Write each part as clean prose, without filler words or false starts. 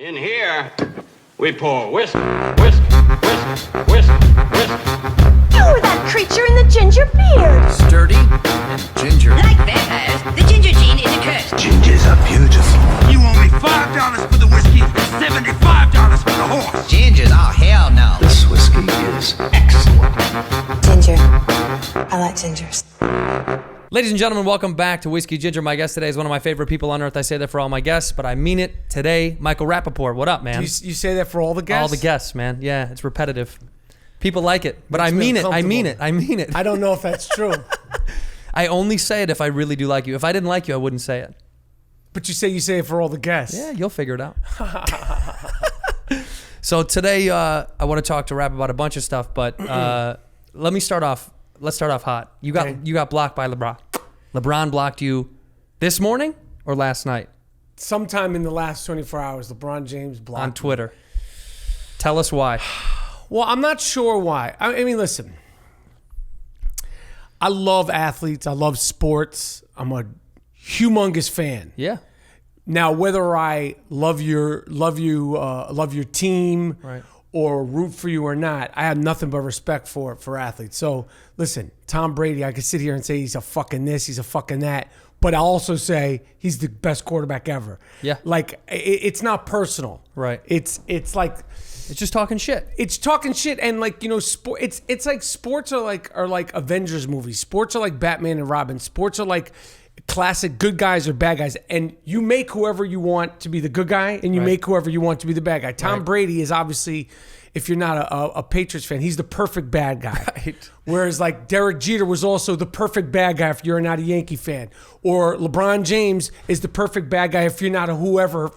In here, we pour whisk, whisk, whisk, whisk, whisk. You're that creature in the ginger beard. Sturdy and ginger. Like vampires, the ginger gene is a curse. Gingers are beautiful. You owe me $5 for the whiskey and $75 for the horse. Gingers? Oh, hell no. This whiskey is excellent. Ginger. I like gingers. Ladies and gentlemen, welcome back to Whiskey Ginger. My guest today is one of my favorite people on earth. I say that for all my guests, but I mean it today. Michael Rapaport, what up, man? You say that for all the guests? All the guests, man. Yeah, it's repetitive. People like it, but I mean it. I mean it. I mean it. I don't know if that's true. I only say it if I really do like you. If I didn't like you, I wouldn't say it. But you say it for all the guests. Yeah, you'll figure it out. So today, I want to talk to Rap about a bunch of stuff, but let me start off. Let's start off hot. You got blocked by LeBron. LeBron blocked you this morning or last night? Sometime in the last 24 hours, LeBron James blocked on Twitter. Me. Tell us why. Well, I'm not sure why. I mean, listen. I love athletes. I love sports. I'm a humongous fan. Yeah. Now, whether I love your team, right, or root for you or not, I have nothing but respect for athletes. So listen, Tom Brady, I could sit here and say he's a fucking this, he's a fucking that, but I'll also say he's the best quarterback ever. Yeah. Like, it's not personal. Right. It's like, it's just talking shit. It's talking shit, and like, you know, it's like sports are like Avengers movies. Sports are like Batman and Robin. Sports are like classic good guys or bad guys, and you make whoever you want to be the good guy, and you make whoever you want to be the bad guy. Tom Brady is obviously, if you're not a Patriots fan, he's the perfect bad guy. Right. Whereas like Derek Jeter was also the perfect bad guy if you're not a Yankee fan, or LeBron James is the perfect bad guy if you're not a whoever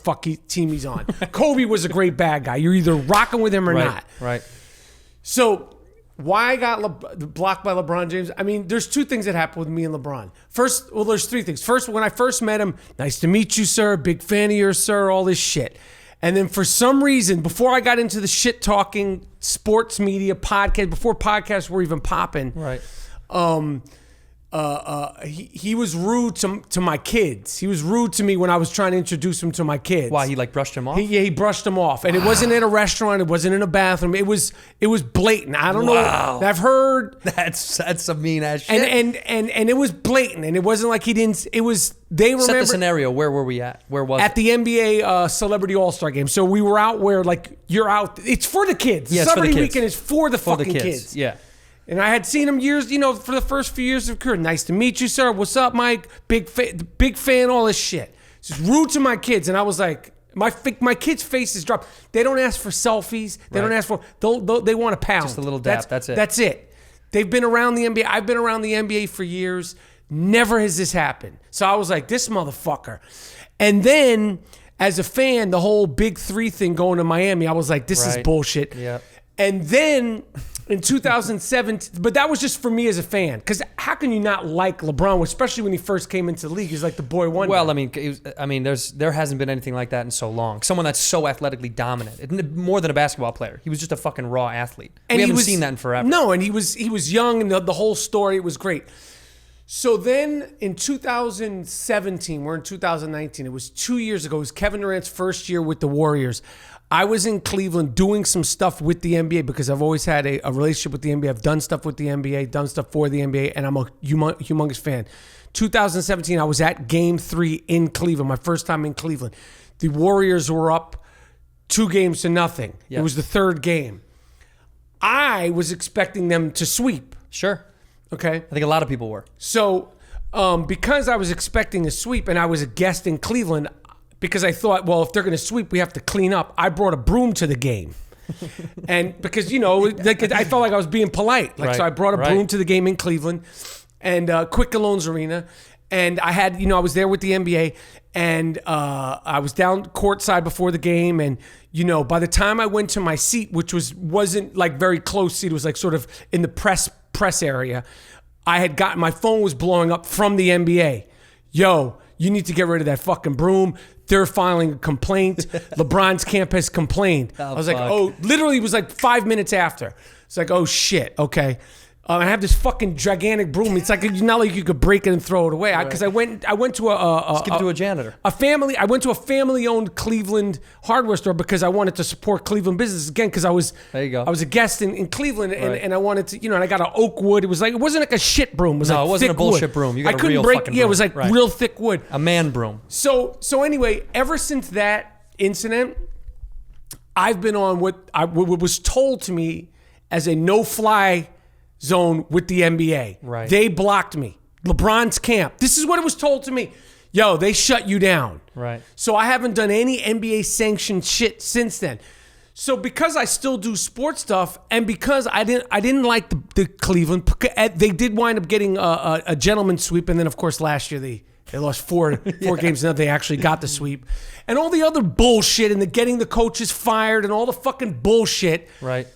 team he's on. Kobe was a great bad guy. You're either rocking with him or not. Right. So why I got blocked by LeBron James? I mean, there's two things that happened with me and LeBron. First, well, there's three things. First, when I first met him, nice to meet you, sir. Big fan of yours, sir. All this shit. And then for some reason, before I got into the shit talking sports media podcast, before podcasts were even popping, right, he was rude to my kids. He was rude to me when I was trying to introduce him to my kids. Why, he like brushed him off? He brushed him off, and it wasn't in a restaurant. It wasn't in a bathroom. It was blatant. I don't know. I've heard that's some mean ass shit. And it was blatant, and it wasn't like he didn't. It was they remember. Set the scenario. Where were we at? Where was at it? the NBA Celebrity All-Star Game? So we were out where like you're out. It's for the kids. Yeah, Celebrity for the kids. Weekend is for the fucking kids. Yeah. And I had seen him years, you know, for the first few years of career. Nice to meet you, sir. What's up, Mike? Big fan, all this shit. Just rude to my kids. And I was like, my kids' faces drop. They don't ask for selfies. They don't ask for, they want a pound. Just a little dap. That's it. That's it. They've been around the NBA. I've been around the NBA for years. Never has this happened. So I was like, this motherfucker. And then, as a fan, the whole Big Three thing going to Miami, I was like, this is bullshit. Yeah. And then in 2007, but that was just for me as a fan. Because how can you not like LeBron, especially when he first came into the league? He's like the boy wonder. Well, I mean, there hasn't been anything like that in so long. Someone that's so athletically dominant, more than a basketball player. He was just a fucking raw athlete. And we haven't seen that in forever. No, and he was young, and the whole story, it was great. So then in 2017, we're in 2019. It was 2 years ago. It was Kevin Durant's first year with the Warriors. I was in Cleveland doing some stuff with the NBA because I've always had a relationship with the NBA. I've done stuff with the NBA, done stuff for the NBA, and I'm a humongous fan. 2017, I was at Game 3 in Cleveland, my first time in Cleveland. The Warriors were up 2-0. Yep. It was the third game. I was expecting them to sweep. Sure. Okay. I think a lot of people were. So because I was expecting a sweep and I was a guest in Cleveland, because I thought, well, if they're going to sweep, we have to clean up. I brought a broom to the game. And because, you know, I felt like I was being polite. So I brought a broom to the game in Cleveland and Quick Loans Arena. And I had, you know, I was there with the NBA and I was down courtside before the game. And, you know, by the time I went to my seat, which wasn't like very close seat, it was like sort of in the press area, I had gotten, my phone was blowing up from the NBA. Yo, you need to get rid of that fucking broom. They're filing a complaint. LeBron's camp has complained. I was like, oh, literally it was like 5 minutes after. It's like, oh shit, okay. I have this fucking gigantic broom. It's like not like you could break it and throw it away. Because I went to Give it to a janitor. I went to a family-owned Cleveland hardware store because I wanted to support Cleveland business again. Because I was a guest in Cleveland and I wanted to, and I got an oak wood. It wasn't like a shit broom. It was it wasn't a bullshit broom. You got a real fucking broom. Yeah, it was like real thick wood. A man broom. So anyway, ever since that incident, I've been on what was told to me as a no-fly zone with the NBA. Right. They blocked me. LeBron's camp. This is what it was told to me. Yo, they shut you down. Right. So I haven't done any NBA sanctioned shit since then. So because I still do sports stuff, and because I didn't like the Cleveland, they did wind up getting a gentleman's sweep, and then of course last year they lost four games, and then they actually got the sweep, and all the other bullshit, and the getting the coaches fired, and all the fucking bullshit. Right.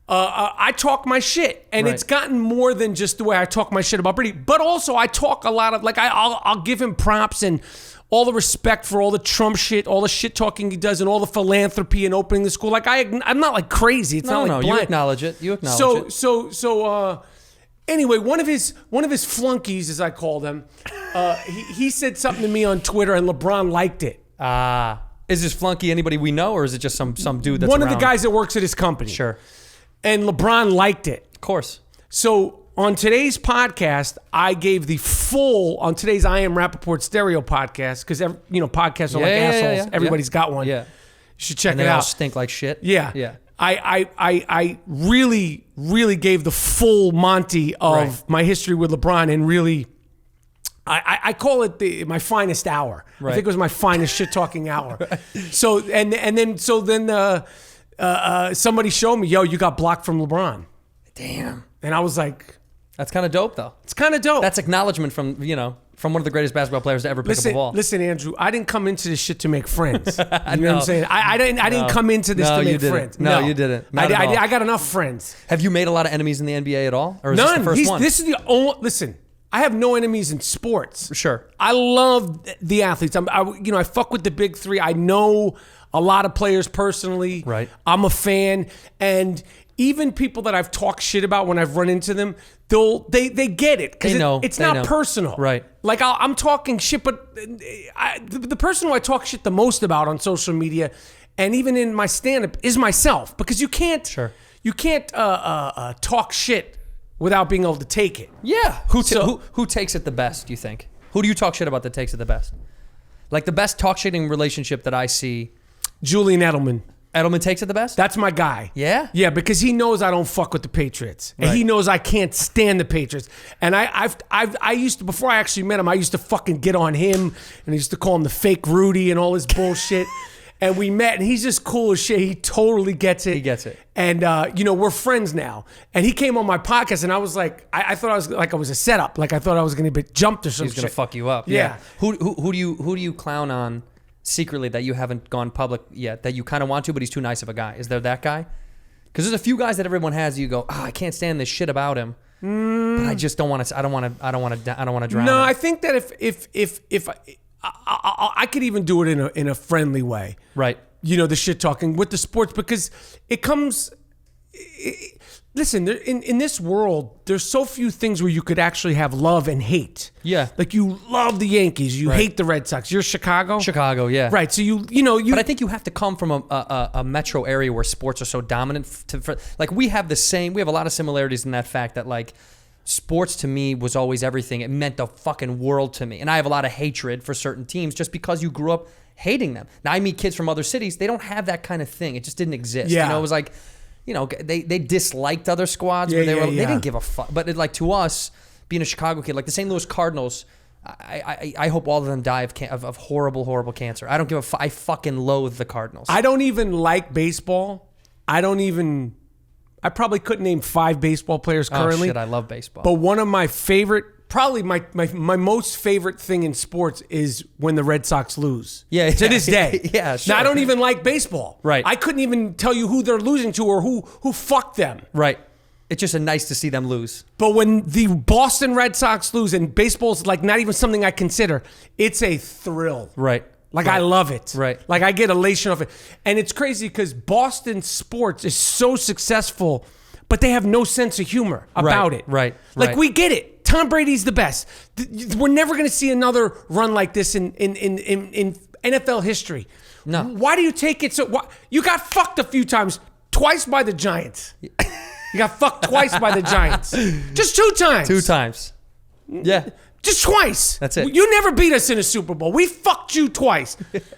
I talk my shit, and it's gotten more than just the way I talk my shit about Brady, but also I talk a lot of, like, I'll give him props and all the respect for all the Trump shit, all the shit talking he does, and all the philanthropy and opening the school. Like, I'm not like crazy. It's not like blind. You acknowledge it. So anyway, one of his flunkies, as I call them, he said something to me on Twitter, and LeBron liked it. Is this flunky anybody we know, or is it just some dude that's one around? of the guys that works at his company? Sure. And LeBron liked it. Of course. So on today's podcast, I gave the full, on today's I Am Rapaport stereo podcast, because podcasts are like assholes. Yeah. Everybody's got one. Yeah. You should check And it they out. all stink like shit. Yeah. Yeah. I really, really gave the full Monty of my history with LeBron, and really, I call it my finest hour. Right. I think it was my finest shit talking hour. So then somebody showed me, yo, you got blocked from LeBron. Damn. And I was like, That's kind of dope, though. it's kind of dope. That's acknowledgement from one of the greatest basketball players to ever pick up a ball. Listen, Andrew, I didn't come into this shit to make friends. You know what I'm saying? I didn't come into this to make friends. No, you didn't. Not at all. I got enough friends. Have you made a lot of enemies in the NBA at all? Or is None. this the first one? This is the only. Listen, I have no enemies in sports. Sure. I love the athletes. I fuck with the big three. I know a lot of players personally. Right. I'm a fan, and even people that I've talked shit about when I've run into them, they get it because it's not personal. Right. Like I'm talking shit, but the person who I talk shit the most about on social media, and even in my stand-up, is myself, because you can't talk shit without being able to take it. Yeah. Who takes it the best, do you think? Who do you talk shit about that takes it the best? Like the best talk shitting relationship that I see. Julian Edelman. Edelman takes it the best? That's my guy. Yeah? Yeah, because he knows I don't fuck with the Patriots. And he knows I can't stand the Patriots. And I used to, before I actually met him, I used to fucking get on him, and I used to call him the fake Rudy and all this bullshit. And we met, and he's just cool as shit. He totally gets it. He gets it. And, we're friends now. And he came on my podcast, and I was like, I thought I was a setup. Like, I thought I was going to be jumped or something. He's going to fuck you up. Yeah. Who do you clown on secretly that you haven't gone public yet, that you kind of want to, but he's too nice of a guy? Is there that guy? Because there's a few guys that everyone has. You go, I can't stand this shit about him, but I just don't want to. I don't want to drown. No, him. I think that if I could even do it in a friendly way, right? The shit talking with the sports, because it comes. Listen, in this world, there's so few things where you could actually have love and hate. Yeah. Like, you love the Yankees, you hate the Red Sox. You're Chicago? Chicago, yeah. Right, so you. But I think you have to come from a metro area where sports are so dominant. Like, we have a lot of similarities in that fact that, like, sports to me was always everything. It meant the fucking world to me. And I have a lot of hatred for certain teams just because you grew up hating them. Now, I meet kids from other cities, they don't have that kind of thing. It just didn't exist. Yeah. It was like, they disliked other squads, but they didn't give a fuck. But to us, being a Chicago kid, like the St. Louis Cardinals, I hope all of them die of horrible, horrible cancer. I don't give a fuck. I fucking loathe the Cardinals. I don't even like baseball. I probably couldn't name 5 baseball players currently. Oh shit, I love baseball. But one of my favorite, probably my most favorite thing in sports is when the Red Sox lose. Yeah, to this day. Yeah, sure. Now, I don't even like baseball. Right. I couldn't even tell you who they're losing to or who fucked them. Right. It's just nice to see them lose. But when the Boston Red Sox lose, and baseball's like not even something I consider, it's a thrill. Right. Like, I love it. Right. Like, I get elation off it. And it's crazy because Boston sports is so successful, but they have no sense of humor about it. Right. Like we get it. Tom Brady's the best. We're never going to see another run like this in NFL history. No. Why do you take it so? You got fucked a few times, twice by the Giants. You got fucked twice by the Giants. Just 2 times. 2 times. Yeah. Just twice. That's it. You never beat us in a Super Bowl. We fucked you twice.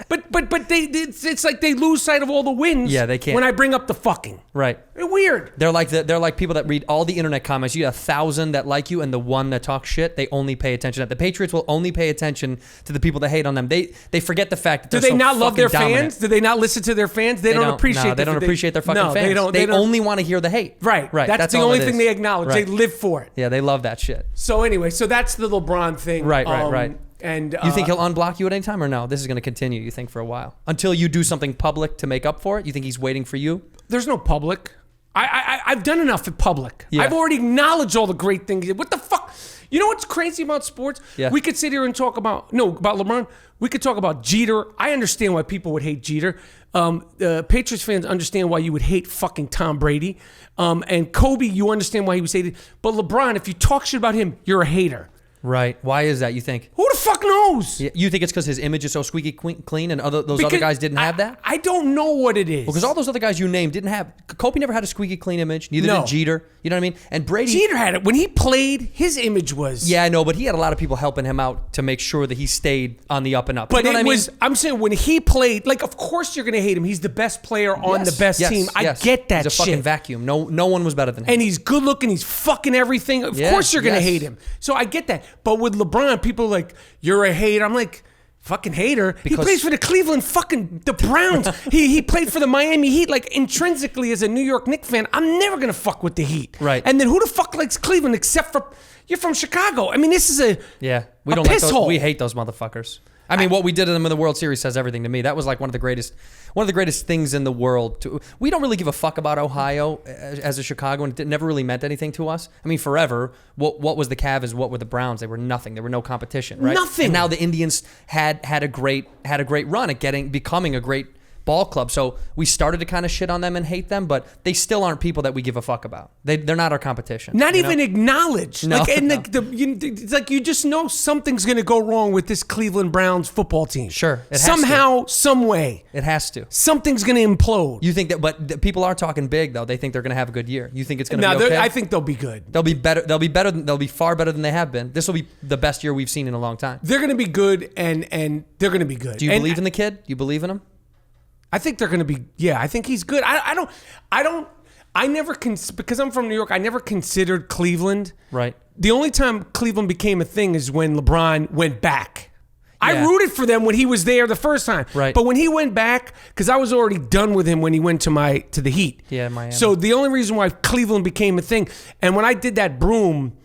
but it's like they lose sight of all the wins. Yeah, they can't. When I bring up the fucking. Right. They're weird. They're like people that read all the internet comments. You have 1,000 that like you, and the one that talks shit, they only pay attention to that. The Patriots will only pay attention to the people that hate on them. They forget the fact that they're Do they so not love their fucking dominant. fans? Do they not listen to their fans? They don't appreciate. No, they don't appreciate their fucking fans. They don't. only want to hear the hate. Right. Right. That's the all only it thing is. they acknowledge. Right. They live for it. Yeah, they love that shit. So anyway, that's the LeBron thing. Right. And You think he'll unblock you at any time, or no? This is going to continue, you think, for a while? Until you do something public to make up for it? You think he's waiting for you? There's no public. I've done enough in public. Yeah. I've already acknowledged all the great things. What the fuck? You know what's crazy about sports? Yeah. We could sit here and talk about LeBron. We could talk about Jeter. I understand why people would hate Jeter. Patriots fans understand why you would hate fucking Tom Brady. And Kobe, you understand why he was hated. But LeBron, if you talk shit about him, you're a hater. Right. Why is that, you think? Who the fuck knows? Yeah, you think it's because his image is so squeaky clean and those other guys didn't have that? I don't know what it is. Because all those other guys you named didn't have. Kobe never had a squeaky clean image. Neither did Jeter. You know what I mean? And Brady. Jeter had it. When he played, his image was. Yeah, I know, but he had a lot of people helping him out to make sure that he stayed on the up and up. But you know what I mean? I'm saying when he played, like, of course you're going to hate him. He's the best player on the best team. I get that shit. He's a fucking vacuum. No one was better than him. And he's good looking. He's fucking everything. Of course you're going to hate him. So I get that. But with LeBron, people are like, you're a hater. I'm like, fucking hater. He plays for the Cleveland fucking the Browns. he played for the Miami Heat. Like, intrinsically as a New York Knicks fan, I'm never going to fuck with the Heat. Right. And then who the fuck likes Cleveland except for you're from Chicago? I mean, this is a we don't piss like those. hole. We hate those motherfuckers. I mean, what we did to them in the World Series says everything to me. That was like one of the greatest things in the world. We don't really give a fuck about Ohio as a Chicagoan. It never really meant anything to us. I mean, forever, what was the Cavs? What were the Browns? They were nothing. There were no competition, right? Nothing. And now the Indians had a great run at becoming a great ball club. So we started to kind of shit on them and hate them, but they still aren't people that we give a fuck about. They're not our competition. Not even acknowledged. No, like, and no. it's like you just know something's going to go wrong with this Cleveland Browns football team. Sure. It has Somehow, some way. It has to. Something's going to implode. You think that, but people are talking big though. They think they're going to have a good year. You think it's going to be okay? I think they'll be good. They'll be better. They'll be far better than they have been. This will be the best year we've seen in a long time. They're going to be good, and they're going to be good. Do you believe in the kid? You believe in him? I think they're going to be. Yeah, I think he's good. I never because I'm from New York. I never considered Cleveland. Right. The only time Cleveland became a thing is when LeBron went back. I Yeah. rooted for them when he was there the first time. Right. But when he went back, because I was already done with him when he went to the Heat. Yeah, Miami. So the only reason why Cleveland became a thing, and when I did that broom,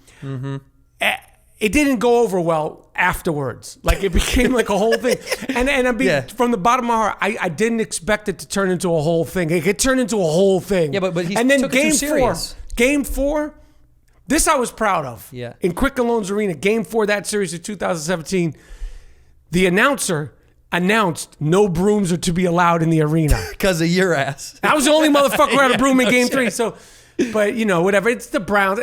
it didn't go over well afterwards. Like, it became like a whole thing. And from the bottom of my heart, I didn't expect it to turn into a whole thing. It turned into a whole thing. Yeah, but he and then took it too serious. Game 4, this I was proud of. Yeah. In Quicken Loans Arena, Game 4 that series of 2017, the announcer announced no brooms are to be allowed in the arena. Because of your ass. I was the only motherfucker who had a broom in Game 3. So, but whatever. It's the Browns.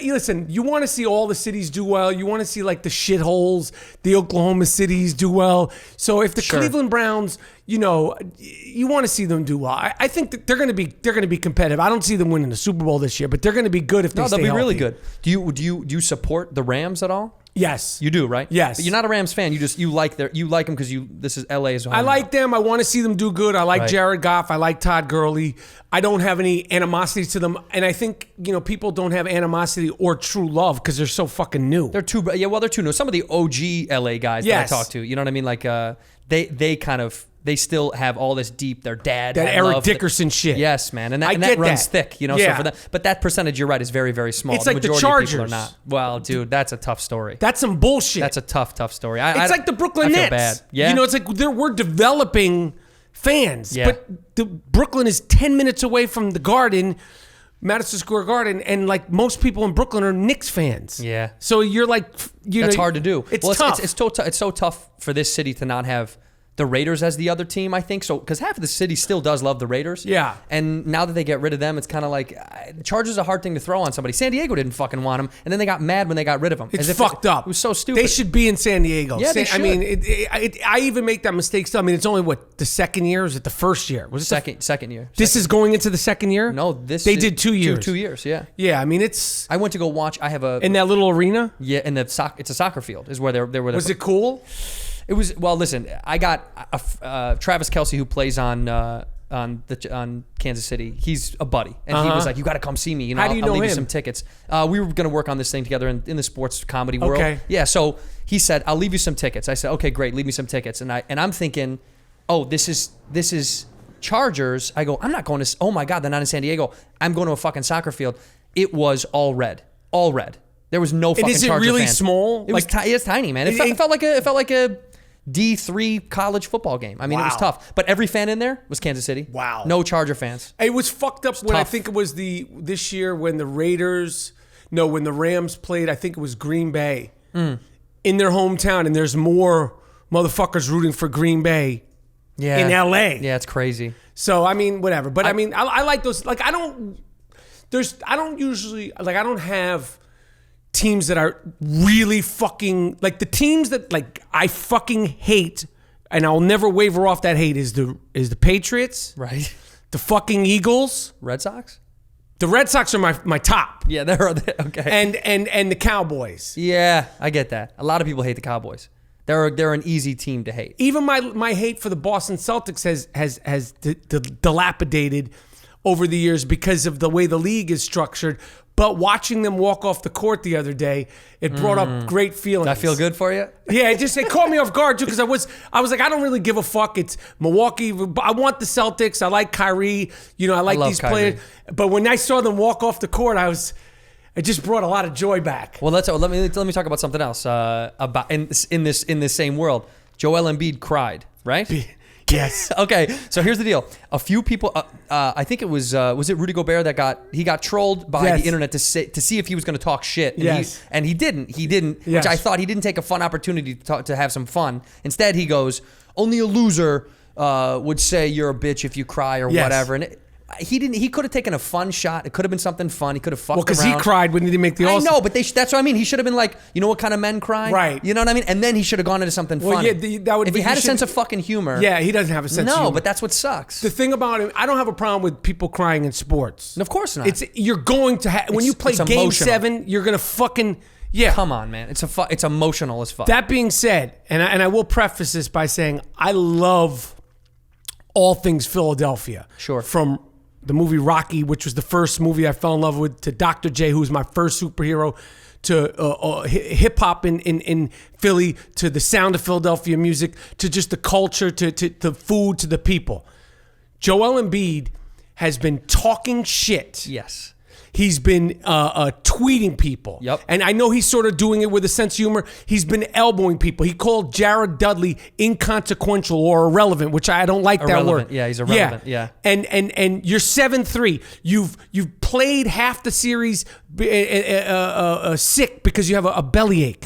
Listen, you want to see all the cities do well. You want to see like the shitholes, the Oklahoma cities do well. So if the Cleveland Browns, you want to see them do well. I think that they're going to be competitive. I don't see them winning the Super Bowl this year, but they're going to be good if they stay they'll be really healthy. good. Do you support the Rams at all? Yes. You do, right? Yes. But you're not a Rams fan. You like them because this is LA's home. I like them. I want to see them do good. I like Right. Jared Goff. I like Todd Gurley. I don't have any animosity to them. And I think, people don't have animosity or true love because they're so fucking new. They're too new. Some of the OG LA guys Yes. that I talk to, you know what I mean? Like they still have all this deep. Their dad, That had Eric love. Dickerson shit. Yes, man, and I that get runs that. thick, So Yeah. for that, but that percentage, you're right, is very, very small. It's like the majority of people Chargers. are not. Well, dude, that's a tough story. That's some bullshit. That's a tough story. It's like the Brooklyn I feel Nets. bad. Yeah, it's like we're developing fans, Yeah. but Brooklyn is 10 minutes away from the Garden, Madison Square Garden, and like most people in Brooklyn are Knicks fans. Yeah. So you're like, that's hard to do. It's tough. It's so tough for this city to not have the Raiders as the other team, I think. So, because half of the city still does love the Raiders. Yeah. And now that they get rid of them, it's kind of like, Chargers are a hard thing to throw on somebody. San Diego didn't fucking want him, and then they got mad when they got rid of him. It's fucked up. It was so stupid. They should be in San Diego. Yeah, they should. I mean, I even make that mistake still. I mean, it's only, what, the second year? Or was it the first year? Was it second year. This is going into the second year? No, They did 2 years. 2 years, yeah. Yeah, I mean, it's... I went to go watch, I have a... In that little arena? Yeah, it's a soccer field is where they were. Was it cool? It was, well, listen, I got Travis Kelce, who plays on Kansas City. He's a buddy, and he was like, "You got to come see me. You know, How do you I'll know leave you him? some tickets." We were gonna work on this thing together in the sports comedy world. Okay. Yeah. So he said, "I'll leave you some tickets." I said, "Okay, great. Leave me some tickets." And I'm thinking, "Oh, this is Chargers." I go, "I'm not going to. Oh my God, they're not in San Diego. I'm going to a fucking soccer field." It was all red. There was no fucking. And is it Charger really fans. small? It was it's tiny, man. It felt like a D3 college football game. I mean, it was Wow. tough. But every fan in there was Kansas City. Wow. No Charger fans. It was fucked up when I tough. think it was this year when the when the Rams played, I think it was Green Bay in their hometown, and there's more motherfuckers rooting for Green Bay Yeah. in LA. Yeah, it's crazy. So I mean, whatever. But I mean, I like those. Like I don't have teams that are really fucking like the teams that like I fucking hate, and I'll never waver off that hate is the Patriots, Right. the fucking Eagles, Red Sox? the Red Sox are my top, Yeah, they're okay. and the Cowboys. Yeah, I get that. A lot of people hate the Cowboys. They're an easy team to hate. Even my hate for the Boston Celtics has dilapidated over the years because of the way the league is structured. But watching them walk off the court the other day, it brought up great feelings. Does that feel good for you? Yeah, it caught me off guard too because I was like, I don't really give a fuck. It's Milwaukee. I want the Celtics. I like Kyrie. You know, I like love these Kyrie. players. But when I saw them walk off the court, it just brought a lot of joy back. Well, let me talk about something else. About in this same world, Joel Embiid cried, right? Yes. Okay, so here's the deal. A few people, I think it was it Rudy Gobert that got trolled by Yes. the internet to see if he was going to talk shit. And Yes. he didn't. Yes. Which I thought he didn't take a fun opportunity to have some fun. Instead, he goes, "Only a loser would say you're a bitch if you cry or Yes. whatever." And he didn't. He could have taken a fun shot. It could have been something fun. He could have fucked Well, because around. he cried when he didn't make the I All-Star. know, but that's what I mean. He should have been like, you know what kind of men cry? Right. You know what I mean? And then he should have gone into something Well, funny. yeah, that would if be- he had you a sense should- of fucking humor. Yeah, he doesn't have a sense of No, humor. but that's what sucks. The thing about him, I don't have a problem with people crying in sports. Of course not. You're going to when you play it's Game emotional. 7, you're gonna fucking Come on, man. It's emotional as fuck. That being said, and I will preface this by saying I love all things Philadelphia. Sure. From the movie Rocky, which was the first movie I fell in love with, to Dr. J, who was my first superhero, to hip hop in Philly, to the sound of Philadelphia music, to just the culture, to the food, to the people. Joel Embiid has been talking shit. Yes. He's been tweeting people. Yep. And I know he's sort of doing it with a sense of humor. He's been elbowing people. He called Jared Dudley inconsequential or irrelevant, which I don't like that Irrelevant. word. Yeah, he's irrelevant. Yeah. And you're 7-3. You've played half the series sick because you have a bellyache.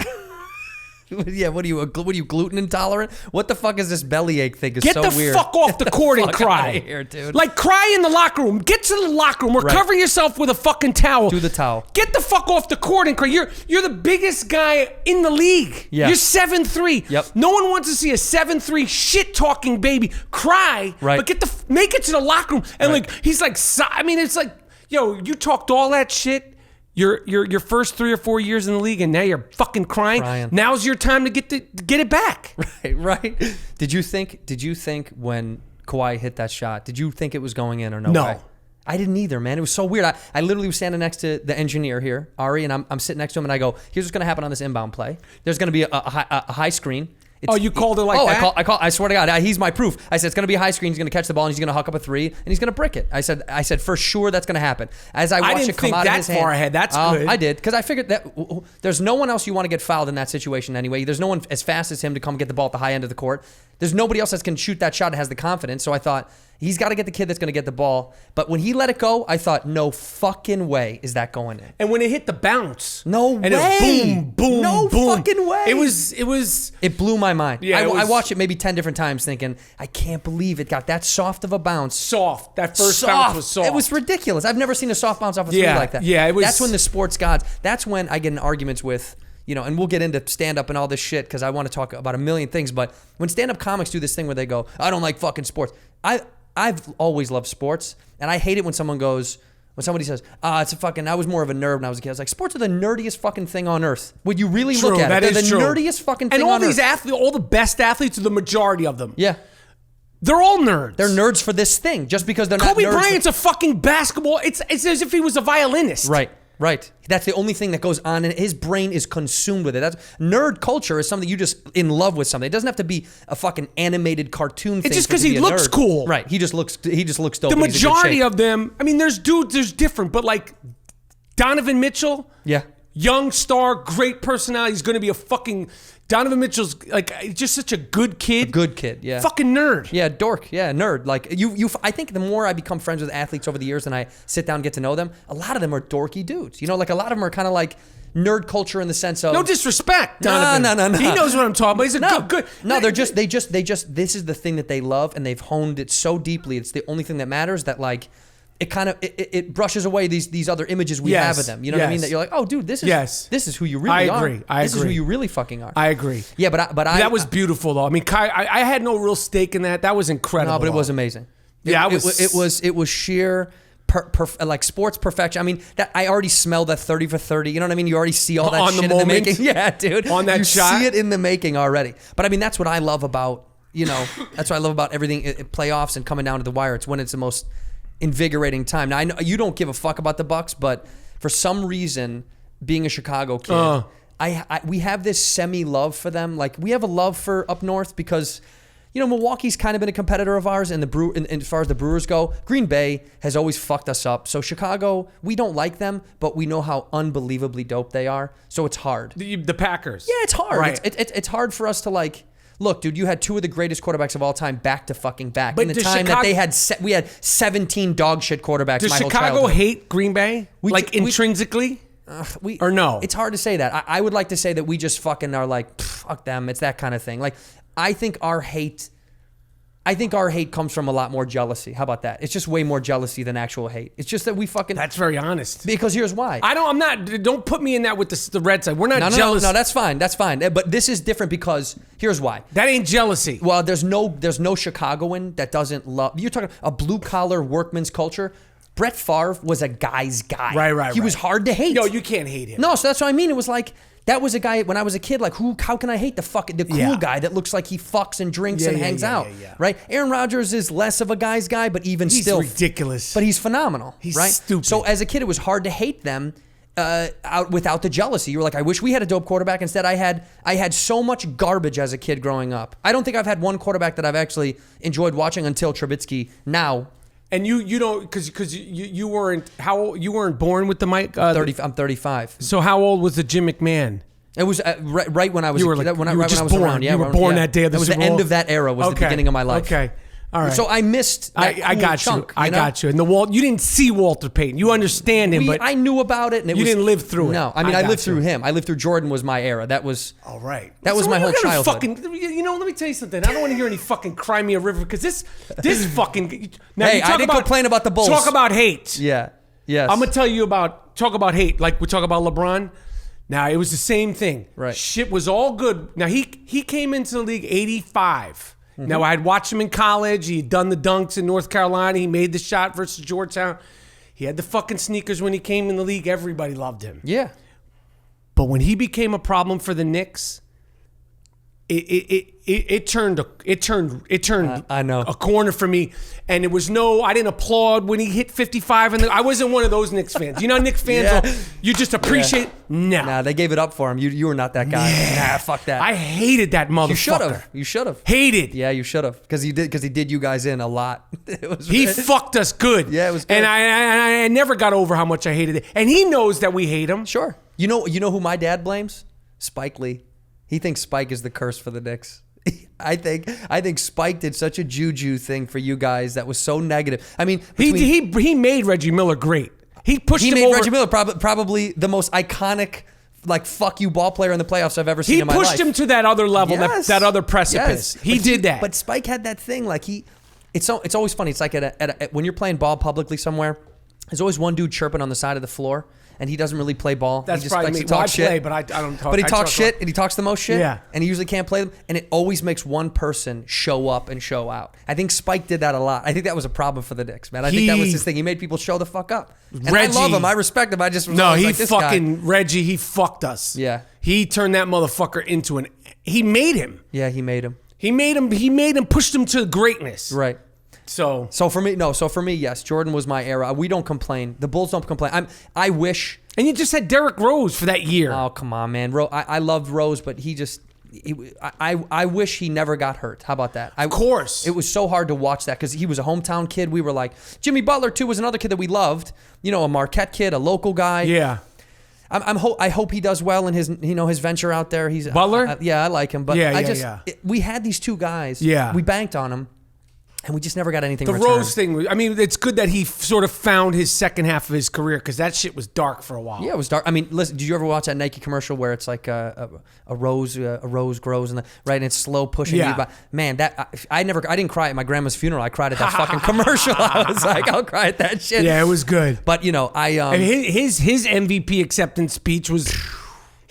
Yeah, what are you gluten intolerant? What the fuck is this bellyache thing? It's Get so the weird. fuck off the court and Fuck cry. outta here, dude. Like, cry in the locker room. Get to the locker room or Right. cover yourself with a fucking towel. Do the towel. Get the fuck off the court and cry. You're the biggest guy in the league. Yeah. You're 7-3. Yep. No one wants to see a 7-3 shit-talking baby cry. Right. But make it to the locker room. And Right. like, he's like, I mean, it's like, yo, you talked all that shit. Your first 3 or 4 years in the league, and now you're fucking crying. Now's your time to get it back. Right. Did you think when Kawhi hit that shot, did you think it was going in or no? No. way? I didn't either, man. It was so weird. I literally was standing next to the engineer here, Ari, and I'm sitting next to him, and I go, "Here's what's going to happen on this inbound play. There's going to be a high screen." You called it like that? I swear to God, he's my proof. I said, it's going to be a high screen. He's going to catch the ball and he's going to huck up a three and he's going to brick it. I said, for sure that's going to happen. As I watched didn't it come think out that of his hand. far ahead. That's good. I did, because I figured that there's no one else you want to get fouled in that situation anyway. There's no one as fast as him to come get the ball at the high end of the court. There's nobody else that can shoot that shot and has the confidence. So I thought, he's got to get the kid that's going to get the ball. But when he let it go, I thought, no fucking way is that going in. And when it hit the bounce, No and way. It boom, boom, No boom. fucking way. It was. It blew my mind. Yeah, I watched it maybe 10 different times thinking, I can't believe it got that soft of a bounce. Soft. That first bounce was soft. It was ridiculous. I've never seen a soft bounce off a three Yeah, like that. yeah, it was- That's when the sports gods, that's when I get in arguments with, and we'll get into stand-up and all this shit because I want to talk about a million things, but when stand-up comics do this thing where they go, I don't like fucking sports. I've always loved sports, and I hate it when somebody says, it's a fucking, I was more of a nerd when I was a kid. I was like, sports are the nerdiest fucking thing on earth. Would you really True, look at that it? They're is the true. nerdiest fucking thing And all on these earth. athletes, all the best athletes, are the majority of them. Yeah. They're all nerds. They're nerds for this thing, just because they're Kobe not nerds. Bryant's a fucking basketball. It's as if he was a violinist. Right. That's the only thing that goes on, and his brain is consumed with it. That's nerd culture is something you just in love with something. It doesn't have to be a fucking animated cartoon thing. It's just for it because to he be a looks nerd. cool. Right. He just looks dope. The and he's in good majority shape. of them, I mean, there's different, but like Donovan Mitchell, Yeah. young star, great personality. He's going to be a fucking Donovan Mitchell's like just such a good kid. Good kid. Yeah. Fucking nerd. Yeah, dork. Yeah, nerd. Like you. I think the more I become friends with athletes over the years, and I sit down and get to know them, a lot of them are dorky dudes. Like a lot of them are kind of like nerd culture in the sense of No disrespect, Donovan. No. He knows what I'm talking about. He's a good. No, they just. This is the thing that they love, and they've honed it so deeply. It's the only thing that matters. That like. It kind of it brushes away these other images we have of them. You know what I mean? That you're like, oh, dude, this is who you really are. This is who you really fucking are. I agree. Yeah, but that was beautiful though. I mean, Kai, I had no real stake in that. That was incredible. No, but it was amazing. Yeah, it was sheer. Like sports perfection. I mean, that I already smell that 30 for 30. You know what I mean? You already see all that On the shit moment? in the making. Yeah, dude. On that you shot? see it in the making already. But I mean, that's what I love about that's what I love about everything playoffs and coming down to the wire. It's when it's the most invigorating time. Now I know you don't give a fuck about the Bucks, but for some reason, being a Chicago kid, we have this semi love for them. Like we have a love for up north because. Milwaukee's kind of been a competitor of ours, and as far as the Brewers go, Green Bay has always fucked us up. So Chicago, we don't like them, but we know how unbelievably dope they are. So it's hard. The Packers. Yeah, it's hard. Right. It's hard for us to like. Look, dude, you had two of the greatest quarterbacks of all time back to fucking back. But in the does time Chicago- that we had 17 dog shit quarterbacks. Does my whole Chicago childhood. hate Green Bay? Intrinsically? Or no? It's hard to say that. I would like to say that we just fucking are like, fuck them. It's that kind of thing. Like, I think our hate comes from a lot more jealousy. How about that? It's just way more jealousy than actual hate. It's just that we fucking. That's very honest. Because here's why. Don't put me in that with the red side. We're not jealous. No, that's fine. That's fine. But this is different because here's why. That ain't jealousy. Well, there's no Chicagoan that doesn't love. You're talking a blue collar workman's culture. Brett Favre was a guy's guy. Right. He was hard to hate. Yo, you can't hate him. No, so that's what I mean. It was like. That was a guy when I was a kid. Like, how can I hate the cool guy that looks like he fucks and drinks and hangs out, right? Aaron Rodgers is less of a guy's guy, but he's still ridiculous. But he's phenomenal, He's right? stupid. So as a kid, it was hard to hate them out without the jealousy. You were like, I wish we had a dope quarterback. Instead, I had so much garbage as a kid growing up. I don't think I've had one quarterback that I've actually enjoyed watching until Trubisky. Now. And you don't because you weren't you weren't born with the mic. 30. I'm 35. So how old was the Jim McMahon? It was right when I was. You were like, when you were I just was born. around. Yeah, You were born that day of the That was Super the end Bowl? of that era. Was the beginning of my life. Okay. All right. So I missed. That I got chunk, you. I got you. And you didn't see Walter Payton. You understand him, but I knew about it, and you didn't live through it. No, I mean I got lived you. through him. I lived through Jordan. Was my era. That was. All right. That was So my we're whole gonna childhood. let me tell you something. I don't want to hear any fucking Cry Me a River because this fucking. Now Hey, you talk I didn't complain about the Bulls. Talk about hate. Yeah. Yes. I'm gonna tell you talk about hate. Like we talk about LeBron. Now it was the same thing. Right. Shit was all good. Now he came into the league 85. Now I had watched him in college. He had done the dunks in North Carolina. He made the shot versus Georgetown. He had the fucking sneakers when he came in the league. Everybody loved him. Yeah. But when he became a problem for the Knicks, it turned I know. a corner for me, and it was I didn't applaud when he hit 55, and I wasn't one of those Knicks fans. You know, Knicks fans, you just appreciate. No, Nah, they gave it up for him. You were not that guy. Nah, fuck that. I hated that motherfucker. You should have. You should have. Hated. Yeah, you should have. Because he did you guys in a lot. He fucked us good. Yeah, it was good. And I never got over how much I hated it. And he knows that we hate him. Sure. You know who my dad blames? Spike Lee. He thinks Spike is the curse for the Knicks. I think Spike did such a juju thing for you guys that was so negative. I mean, He made Reggie Miller great. He pushed him made over. Reggie Miller probably the most iconic, like, fuck you ball player in the playoffs I've ever seen He in my life. pushed him to that other level, Yes. that other precipice. Yes. He But did that. But Spike had that thing, like it's always funny. It's like when you're playing ball publicly somewhere, there's always one dude chirping on the side of the floor, and he doesn't really play ball. That's he just probably likes me. to talk Well, I shit. play, but I don't talk. But he I talks talk- shit, and he talks the most shit. Yeah. And he usually can't play them, and it always makes one person show up and show out. I think Spike did that a lot. I think that was a problem for the Knicks, man. I think that was his thing. He made people show the fuck up. And Reggie- I love him. I respect him. I just was No, always he like, this fucking guy. Reggie. He fucked us. Yeah. He turned that motherfucker into an. He made him. Yeah, he made him. He made him. Pushed him to greatness. Right. So So for me, yes, Jordan was my era. We don't complain. The Bulls don't complain. I wish. and you just had Derrick Rose for that year. Oh, come on, man. I loved Rose, but I wish he never got hurt. How about that? Of course. It was so hard to watch that because he was a hometown kid. We were like, Jimmy Butler, too, was another kid that we loved. You know, a Marquette kid, a local guy. Yeah. I hope he does well in his venture out there. He's Butler? Yeah, I like him. But Yeah. We had these two guys. Yeah. We banked on them. And we just never got anything The returned. Rose thing, I mean, it's good that he sort of found his second half of his career because that shit was dark for a while. Yeah, it was dark. I mean, listen, did you ever watch that Nike commercial where it's like a rose grows and and it's slow pushing Yeah. you by? Man, I didn't cry at my grandma's funeral. I cried at that fucking commercial. I was like, I'll cry at that shit. Yeah, it was good. But you know, And his MVP acceptance speech was.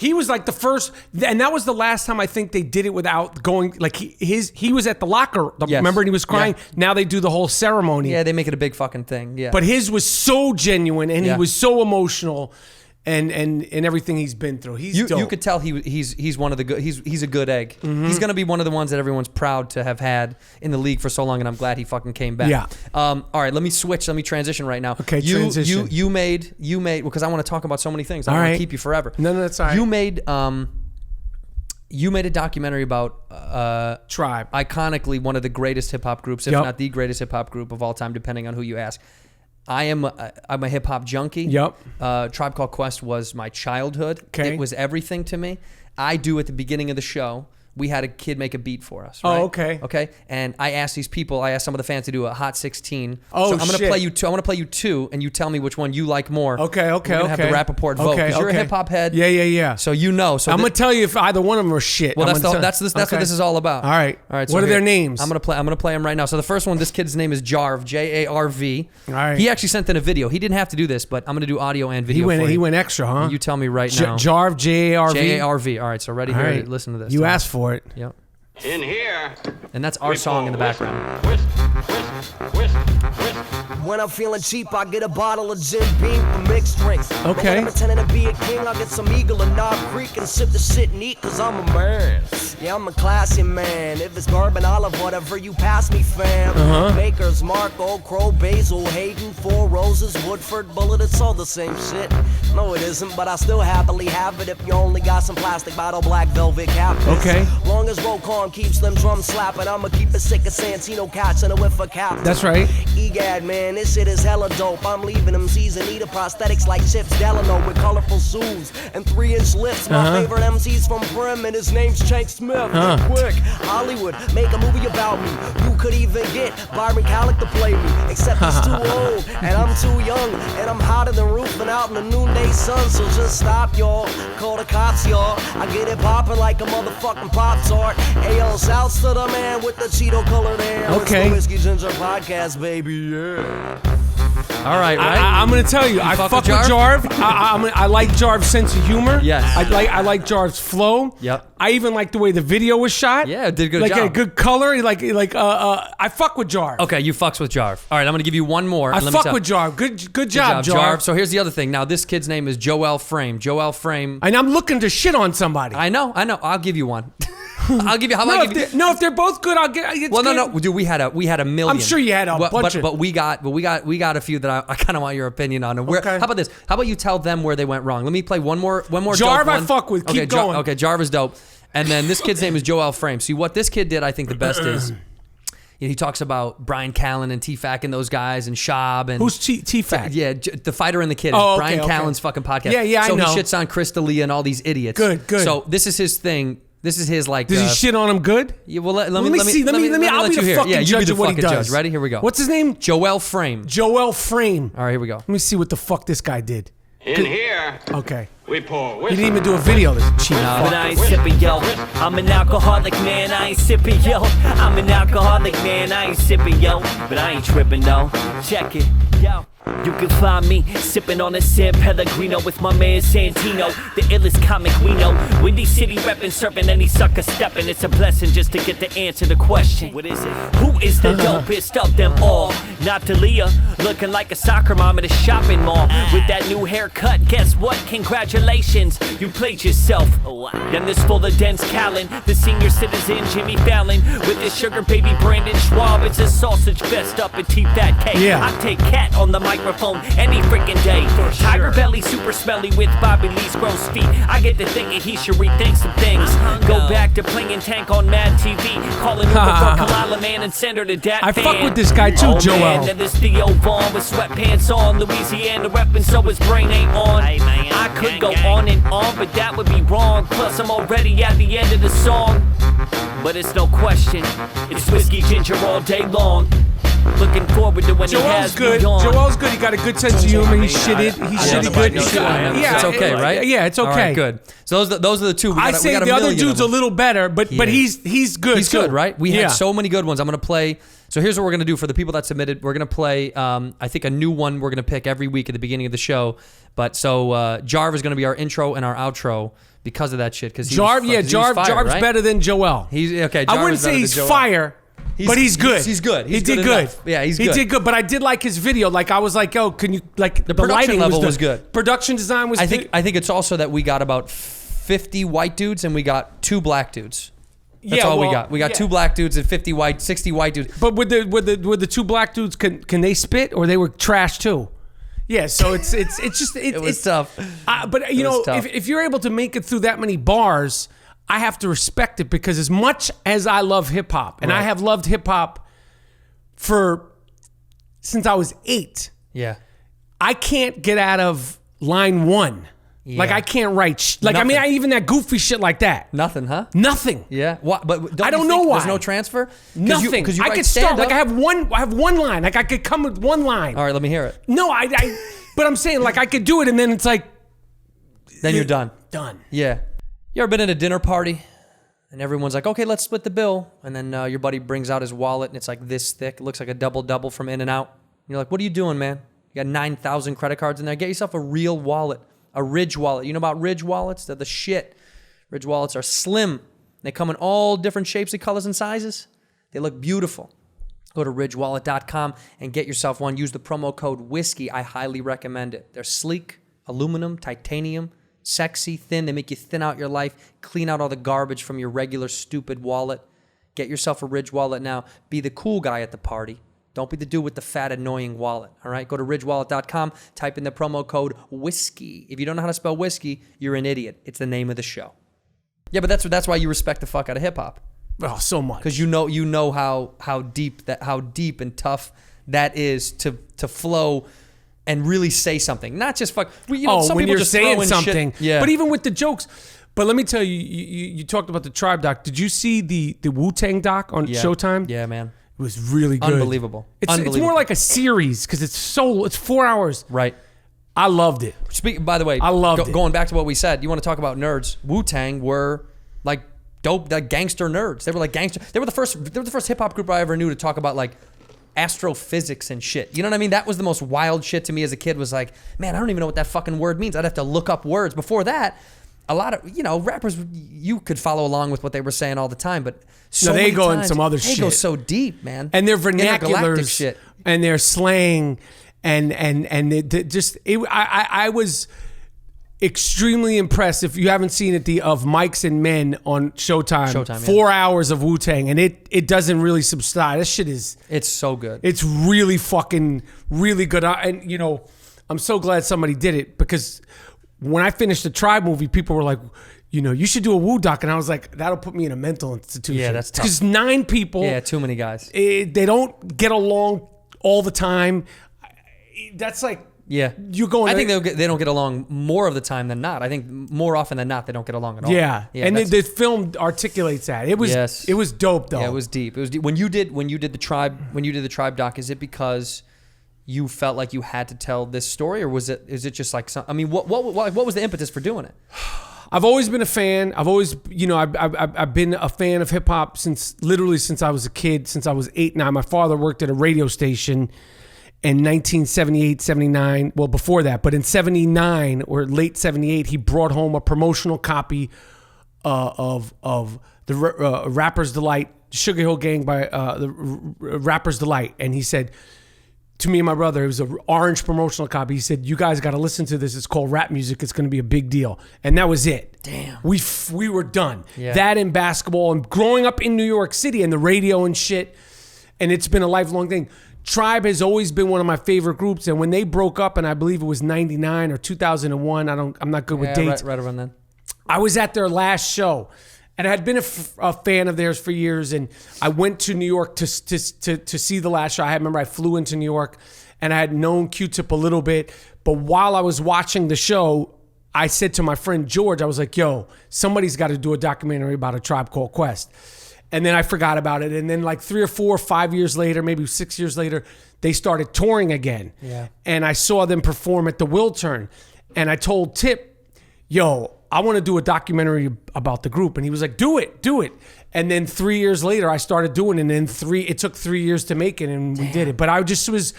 He was like the first, and that was the last time I think they did it without going. Like he was at the locker. Yes. Remember, and he was crying. Yeah. Now they do the whole ceremony. yeah, they make it a big fucking thing. Yeah, But his was so genuine, and Yeah. he was so emotional, and everything he's been through. He's dope. you could tell he's one of the good. He's a good egg. Mm-hmm. He's gonna be one of the ones that everyone's proud to have had in the league for so long, and I'm glad he fucking came back. Yeah. All right, let me switch. Let me transition right now. Okay, transition. You made because I want to talk about so many things. I All want right. to keep you forever. No, that's all right. You made a documentary about Tribe. iconically one of the greatest hip hop groups, if Yep. not the greatest hip hop group of all time, depending on who you ask. I'm a hip hop junkie. Yep. Tribe Called Quest was my childhood. Okay. It was everything to me. I do at the beginning of the show. We had a kid make a beat for us. Oh, Right? okay. Okay. And I asked some of the fans to do a Hot 16. Oh, so I'm gonna shit. play you two. I want to play you two, and you tell me which one you like more. Okay. We're gonna have the Rapaport vote because you're a hip hop head. Yeah. So you know. So I'm gonna tell you if either one of them are shit. well, I'm that's gonna what tell- this is all about. All right. All right. So What are their here, names? I'm gonna play them right now. So the first one, this kid's name is JARV, JARV. All right. He actually sent in a video. He didn't have to do this, but I'm gonna do audio and video. for He you. went extra, huh? You tell me right now. JARV, JARV. JARV. All right. So ready All here. right. Listen to this. You asked for it. Yep. In here. And that's our song in the background. Whisk, whisk, whisk, whisk. When I'm feeling cheap, I get a bottle of Jim Beam for mixed drinks. But Okay. when I'm pretending to be a king, I get some Eagle and Knob Creek and sip the shit and eat, cause I'm a man. Yeah, I'm a classy man. If it's bourbon, olive, whatever you pass me, fam. Makers, Marco, Crow, Basil, Hayden, Four Roses, Woodford, Bullet, it's all the same shit. No, it isn't, but I still happily have it if you only got some plastic bottle, black velvet cap. Okay. Long as roll calm keeps them drums slapping, I'ma keep it sick of Santino cats and a whiff of cap. That's right. Egad, man, this shit is hella dope. I'm leaving them season need of prosthetics like Chips Delano with colorful shoes and 3-inch lips. My favorite MC's from Brim and his name's Chank Smith. Quick, Hollywood, make a movie about me. You could even get Byron Callick to play me, except he's too old and I'm too young, and I'm hotter than roofing out in the noonday sun. So just stop, y'all. Call the cops, y'all. I get it poppin' like a motherfucking Pop-Tart. Ayo, shouts to the man with the Cheeto colored hair. Okay. It's the Whiskey Ginger Podcast, baby. Yeah. All right. Right. I'm gonna tell you, I fuck fuck with with Jarv? Jarv. I like Jarv's sense of humor. Yes. I like Jarv's flow. Yep. I even like the way the video was shot. Yeah, it did a good like job. a good color. I fuck with Jarv. Okay, you fucks with Jarv. All right, I'm gonna give you one more. I and let me fuck tell- with Jarv. Good Good job, Jarv. So here's the other thing. Now this kid's name is Joel Frame. Joel Frame. And I'm looking to shit on somebody. I know. I'll give you one. I'll give you. How about I give you? if they're both good, I'll get. It's Well, good. no, dude. We had a million. I'm sure you had a bunch of- but we got a few that I kind of want your opinion on. And Okay. How about this? How about you tell them where they went wrong? Let me play one more. Jarv, dope I one. fuck with. Keep Okay, going. Okay, Jarv is dope. And then this kid's name is Joel Frame. See what this kid did? I think the best is. He talks about Brian Callen and T-Fac and those guys and Shab and Who's T-Fac? Yeah, the fighter and the kid. Oh, Brian okay, okay. Callen's fucking podcast. Yeah, I so know. he shits on Chris D'Elia and all these idiots. Good. So this is his thing. This is his like. Does he shit on him good? Yeah, well, let me see. Let me. I'll be the fucking judge of what he does. Ready? Here we go. What's his name? Joel Frame. Joel Frame. All right, here we go. Let me see what the fuck this guy did. In here, Okay. we pour He whiskey. didn't even do a video. This cheap But fuck. I ain't sipping, yo. I'm an alcoholic, man. I ain't sipping, yo. I'm an alcoholic, man. I ain't sipping, yo. But I ain't tripping, though. Check it, yo. You can find me sipping on a San Pellegrino with my man Santino, the illest comic we know. Windy City reppin', serving any sucker steppin'. It's a blessing just to get to answer the question. What is it? Who is the dopest of them all? Not Talia, looking like a soccer mom at a shopping mall with that new haircut. Guess what? Congratulations, you played yourself. Then this full of Dennis Callan, the senior citizen Jimmy Fallon with his sugar baby Brandon Schwab. It's a sausage fest up and teeth that cake. Yeah. I take cat on the microphone any freaking day. Tiger belly, super smelly with Bobby Lee's gross feet. I get to thinking he should rethink some things. Go back to playing tank on Mad TV, calling Uber for Kalila Man and send her to Dat I fan. fuck with this guy too, Oh, Joel. Man, then this Theo Vaughn with sweatpants on, Louisiana reppin' so his brain ain't on. I could go on and on, but that would be wrong. Plus I'm already at the end of the song. But it's no question, it's whiskey ginger all day long. Looking forward to when he Joel's has good. me on. Joel's good. He got a good sense of humor. He's shitted. He's shitty good. It's okay, right? Yeah, it's okay. All right, good. So those are the two. I say the other dude's a little better, but Yeah. he's good. He's too. good, right? We Yeah. had so many good ones. I'm gonna play. So here's what we're gonna do for the people that submitted. We're gonna play. I think a new one we're gonna pick every week at the beginning of the show. But so JARV is gonna be our intro and our outro because of that shit. Because Jarv's better than Joel. He's okay. I Jarv wouldn't is better say than he's Joel. fire. But he's good. He's good. He did good good. enough. Yeah, he's good. He did good. But I did like his video. Like I was like, oh, can you like the production lighting level was was good. Production design was. I think it's also that we got about 50 white dudes and we got 2 black dudes. That's all we got. We got 2 black dudes and 50 white, 60 white dudes. But with the 2 black dudes, can they spit or they were trash too? Yeah, so it's just It was tough. But you know, if you're able to make it through that many bars, I have to respect it because as much as I love hip hop, and I have loved hip hop since I was 8, Yeah. I can't get out of line 1. Yeah. Like I can't write. I mean, even that goofy shit like that. Nothing, huh? Nothing. Yeah. What? But I don't you know think why. There's no transfer. Nothing. Because you I write could start. stand-up. Like I have one line. Like I could come with one line. All right, let me hear it. No, but I'm saying like I could do it, and then it's like. Then you're done. Done. Yeah. You ever been at a dinner party and everyone's like, okay, let's split the bill. And then your buddy brings out his wallet and it's like this thick. It looks like a double from In-N-Out. And you're like, what are you doing, man? You got 9,000 credit cards in there. Get yourself a real wallet, a Ridge wallet. You know about Ridge wallets? They're the shit. Ridge wallets are slim. They come in all different shapes and colors and sizes. They look beautiful. Go to ridgewallet.com and get yourself one. Use the promo code WHISKEY. I highly recommend it. They're sleek, aluminum, titanium, sexy, thin. They make you thin out your life, clean out all the garbage from your regular stupid wallet. Get yourself a Ridge wallet now. Be the cool guy at the party. Don't be the dude with the fat, annoying wallet, all right? Go to ridgewallet.com, type in the promo code WHISKEY. If you don't know how to spell whiskey, you're an idiot. It's the name of the show. Yeah, but that's why you respect the fuck out of hip-hop. Oh, so much. Because you know how deep and tough that is to flow and really say something, not just fuck. Some when people you're just saying throw in something, shit. Yeah. But even with the jokes. But let me tell you, you talked about the Tribe doc. Did you see the Wu-Tang doc on Showtime? Yeah, man. It was really good. Unbelievable. It's more like a series because it's 4 hours. Right. I loved it. By the way, I loved it. Going back to what we said, you want to talk about nerds? Wu-Tang were like dope, like gangster nerds. They were like gangster. They were the first hip hop group I ever knew to talk about like astrophysics and shit. You know what I mean? That was the most wild shit to me as a kid. Was like, man, I don't even know what that fucking word means. I'd have to look up words. Before that, a lot of rappers, you could follow along with what they were saying all the time, but they go in some other shit. They go so deep, man. And their vernaculars shit. And their slang and I was extremely impressed. If you haven't seen it, of Mikes and Men on Showtime 4 hours of Wu-Tang, and it doesn't really subside. This shit it's so good. It's really fucking really good. And I'm so glad somebody did it because when I finished the Tribe movie, people were like, you should do a Wu doc. And I was like, that'll put me in a mental institution. Yeah, that's tough. Because 9 people. Yeah, too many guys. They don't get along all the time. That's like Yeah. You're going. I think they don't get along more of the time than not. I think more often than not they don't get along at all. Yeah. And the film articulates that. It was dope though. Yeah, it was deep. It was deep. When you did the tribe doc, is it because you felt like you had to tell this story, or is it just like some? I mean, what was the impetus for doing it? I've always been a fan. I've always, I've been a fan of hip hop since I was a kid, since I was 8, 9. My father worked at a radio station in 1978, 79. Well, before that, but in 79 or late 78, he brought home a promotional copy of the Rapper's Delight, Sugar Hill Gang by the Rapper's Delight. And he said to me and my brother, it was an orange promotional copy. He said, "You guys got to listen to this. It's called rap music. It's going to be a big deal." And that was it. Damn. We were done. Yeah. That and basketball and growing up in New York City and the radio and shit. And it's been a lifelong thing. Tribe has always been one of my favorite groups. And when they broke up, and I believe it was 99 or 2001, I'm not good with dates. Right around then. I was at their last show. And I had been a fan of theirs for years, and I went to New York to see the last show. I remember I flew into New York, and I had known Q-Tip a little bit. But while I was watching the show, I said to my friend George, I was like, "Yo, somebody's got to do a documentary about A Tribe Called Quest." And then I forgot about it. And then like 3 or 4 or 5 years later, maybe 6 years later, they started touring again. Yeah. And I saw them perform at the Wiltern, and I told Tip, "Yo, I want to do a documentary about the group." And he was like, do it. And then 3 years later, I started doing it. And then it took 3 years to make it, and we did it. But I just was,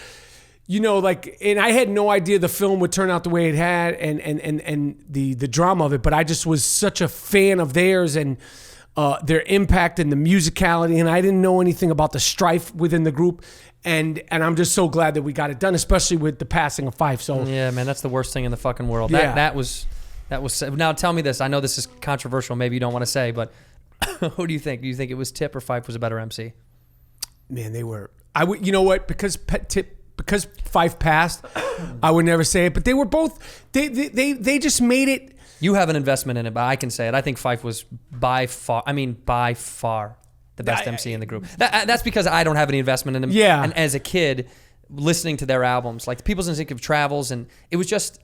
and I had no idea the film would turn out the way it had and the drama of it. But I just was such a fan of theirs and their impact and the musicality. And I didn't know anything about the strife within the group. And I'm just so glad that we got it done, especially with the passing of Phife. So yeah, man, that's the worst thing in the fucking world. Yeah. That was. Now tell me this. I know this is controversial. Maybe you don't want to say, but who do you think? Do you think it was Tip or Phife was a better MC? Man, they were. I would. You know what? Because Phife passed, I would never say it. But they were both. They just made it. You have an investment in it, but I can say it. I think Phife was by far the best MC in the group. That's because I don't have any investment in him. Yeah. And as a kid, listening to their albums, like People's Instinctive Travels, and it was just.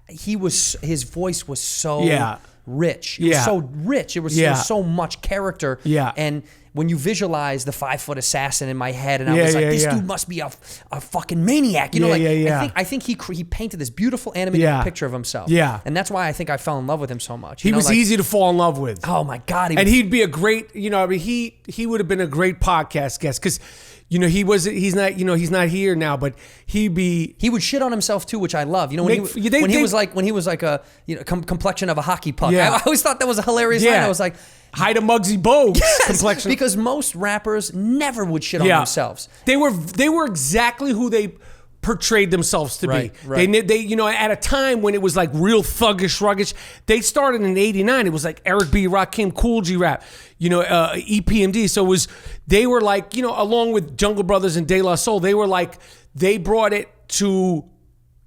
His voice was so rich. It was so rich. It was so much character. Yeah. And when you visualize the 5-foot assassin in my head, and I was like, this dude must be a fucking maniac. I think he painted this beautiful animated picture of himself. Yeah. And that's why I think I fell in love with him so much. He was easy to fall in love with. Oh my God. He'd be a great, he would have been a great podcast guest because he's not here now, but he would shit on himself too, which I love. When he was like a complexion of a hockey puck. Yeah. I always thought that was a hilarious line. I was like, hi to Muggsy Bogues complexion. Because most rappers never would shit on themselves. They were exactly who they portrayed themselves to be. Right. They at a time when it was like real thuggish, ruggish. They started in '89. It was like Eric B, Rakim, Cool G rap, EPMD. So they were like, along with Jungle Brothers and De La Soul, they brought it to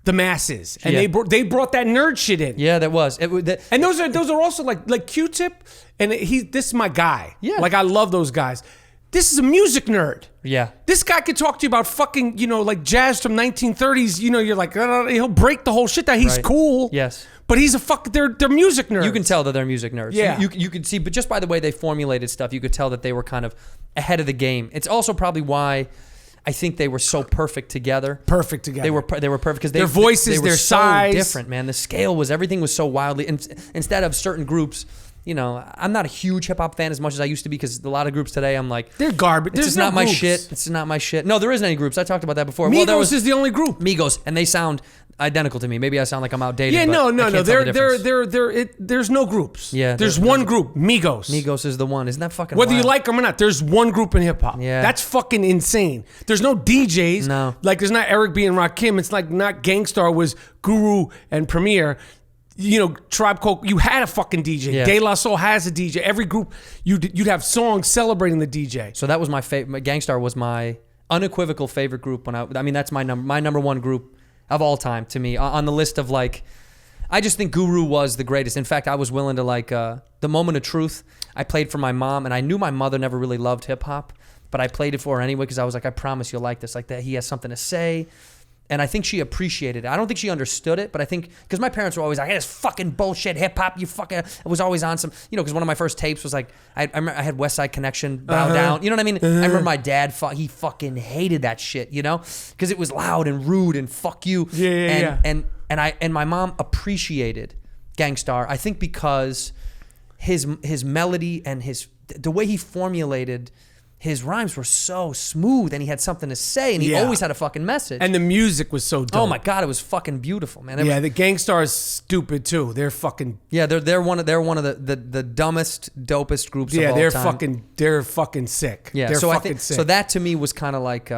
the masses, and they brought that nerd shit in. Yeah, that was. And those are also like Q-Tip, and this is my guy. Yeah, like I love those guys. This is a music nerd. Yeah. This guy could talk to you about fucking, like jazz from 1930s. You're like, he'll break the whole shit down. He's cool. Yes. But he's they're music nerds. You can tell that they're music nerds. Yeah. You can see, but just by the way they formulated stuff, you could tell that they were kind of ahead of the game. It's also probably why I think they were so perfect together. They were perfect because their voices, they were their so size, different, man. The scale everything was so wildly. Instead of certain groups, I'm not a huge hip hop fan as much as I used to be because a lot of groups today, I'm like, they're garbage. It's not my shit. It's not my shit. No, there isn't any groups. I talked about that before. Migos is the only group. Migos, and they sound identical to me. Maybe I sound like I'm outdated. Yeah, no. There's no groups. Yeah, there's one group, Migos. Migos is the one. Isn't that fucking whether wild? you like them or not? There's one group in hip hop. Yeah, that's fucking insane. There's no DJs. No, like there's not Eric B and Rakim. It's like not Gangstar was Guru and Premier. Tribe Called, you had a fucking DJ. Yeah. De La Soul has a DJ. Every group, you'd have songs celebrating the DJ. So that was my favorite. Gangstar was my unequivocal favorite group that's my number one group of all time to me on the list of like. I just think Guru was the greatest. In fact, I was willing to The Moment of Truth. I played for my mom, and I knew my mother never really loved hip hop, but I played it for her anyway because I was like, I promise you'll like this. Like that, he has something to say. And I think she appreciated it. I don't think she understood it, but I think because my parents were always like, "Hey, this fucking bullshit hip hop, you fucking." It was always on some, because one of my first tapes was like, I remember I had West Side Connection, Bow Down. You know what I mean? I remember my dad, he fucking hated that shit, because it was loud and rude and fuck you. And my mom appreciated Gangstar. I think because his melody and the way he formulated his rhymes were so smooth, and he had something to say, and he always had a fucking message. And the music was so dope. Oh my God, it was fucking beautiful, man. The Gangstar is stupid too. They're fucking they're one of the dumbest, dopest groups of all time. They're fucking sick. Yeah, they're so fucking I think sick. so. That to me was kind of like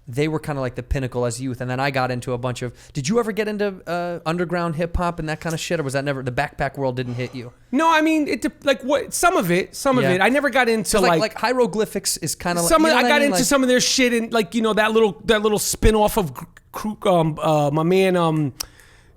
they were kind of like the pinnacle as youth, and then I got into a bunch of. Did you ever get into underground hip hop and that kind of shit, or was that never the backpack world didn't hit you? No, I mean some of it. I never got into like hieroglyphics is kind of. I got into some of their shit and that little spin off of my man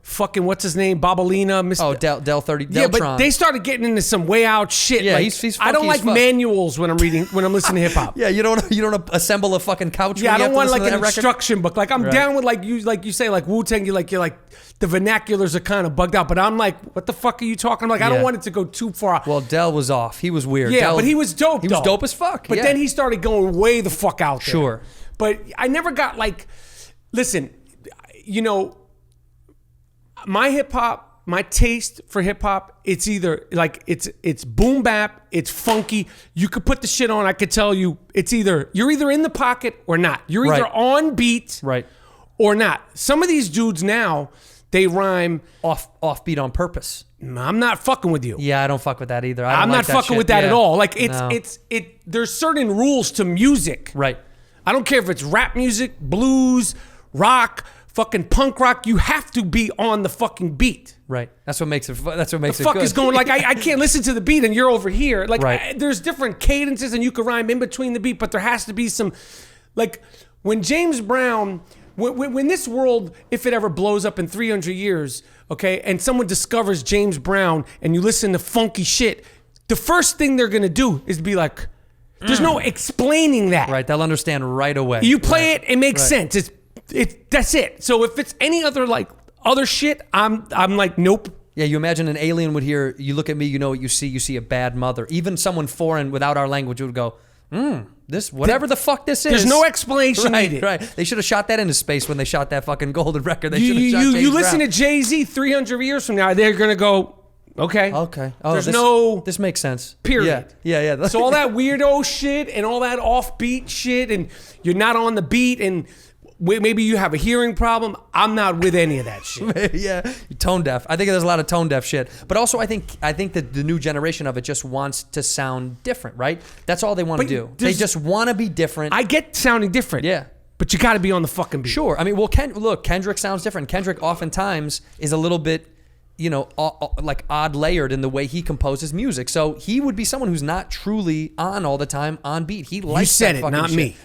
fucking what's his name, Babalina, Mr. Del 30. Yeah, but they started getting into some way out shit. Yeah, like, he's I don't like manuals when I'm listening to hip hop. Yeah, you don't assemble a fucking couch. Yeah, I don't want like an record? instruction book. Like I'm down with like you say like Wu-Tang. You're like the vernaculars are kind of bugged out. But I'm like, what the fuck are you talking? I'm like, I don't want it to go too far. Well, Del was off. He was weird. Yeah, but he was dope. He was dope as fuck. But then he started going way the fuck out there. Sure. But I never got like, listen, my hip hop, my taste for hip hop, it's either like it's boom bap, it's funky. You could put the shit on. I could tell you, you're either in the pocket or not. You're either on beat, or not. Some of these dudes now, they rhyme off beat on purpose. I'm not fucking with you. Yeah, I don't fuck with that either. I'm not fucking with that at all. Like there's certain rules to music. Right. I don't care if it's rap music, blues, rock, fucking punk rock. You have to be on the fucking beat. Right. That's what makes it. That's what makes it. The fuck good. is going like I can't listen to the beat and you're over here. Like there's different cadences and you can rhyme in between the beat, but there has to be some like when James Brown. When this world, if it ever blows up in 300 years, okay, and someone discovers James Brown and you listen to funky shit, the first thing they're gonna do is be like, there's no explaining that. Right, they'll understand right away. You play it makes sense. That's it. So if it's any other like other shit, I'm like, nope. Yeah, you imagine an alien would hear, you look at me, you know what you see a bad mother. Even someone foreign without our language would go, this whatever the fuck this is. There's no explanation needed. Right. They should have shot that into space when they shot that fucking golden record. They should have shot You listen to Jay-Z 300 years from now, they're gonna go, okay. Oh, this makes sense. Period. Yeah. So all that weirdo shit and all that offbeat shit and you're not on the beat and maybe you have a hearing problem. I'm not with any of that shit. Yeah, tone deaf. I think there's a lot of tone deaf shit. But also, I think that the new generation of it just wants to sound different, right? That's all they want to do. They just want to be different. I get sounding different. Yeah. But you got to be on the fucking beat. Sure. I mean, well, Kendrick sounds different. Kendrick oftentimes is a little bit, like odd layered in the way he composes music. So he would be someone who's not truly on all the time on beat. He likes You said that it, fucking not shit. me.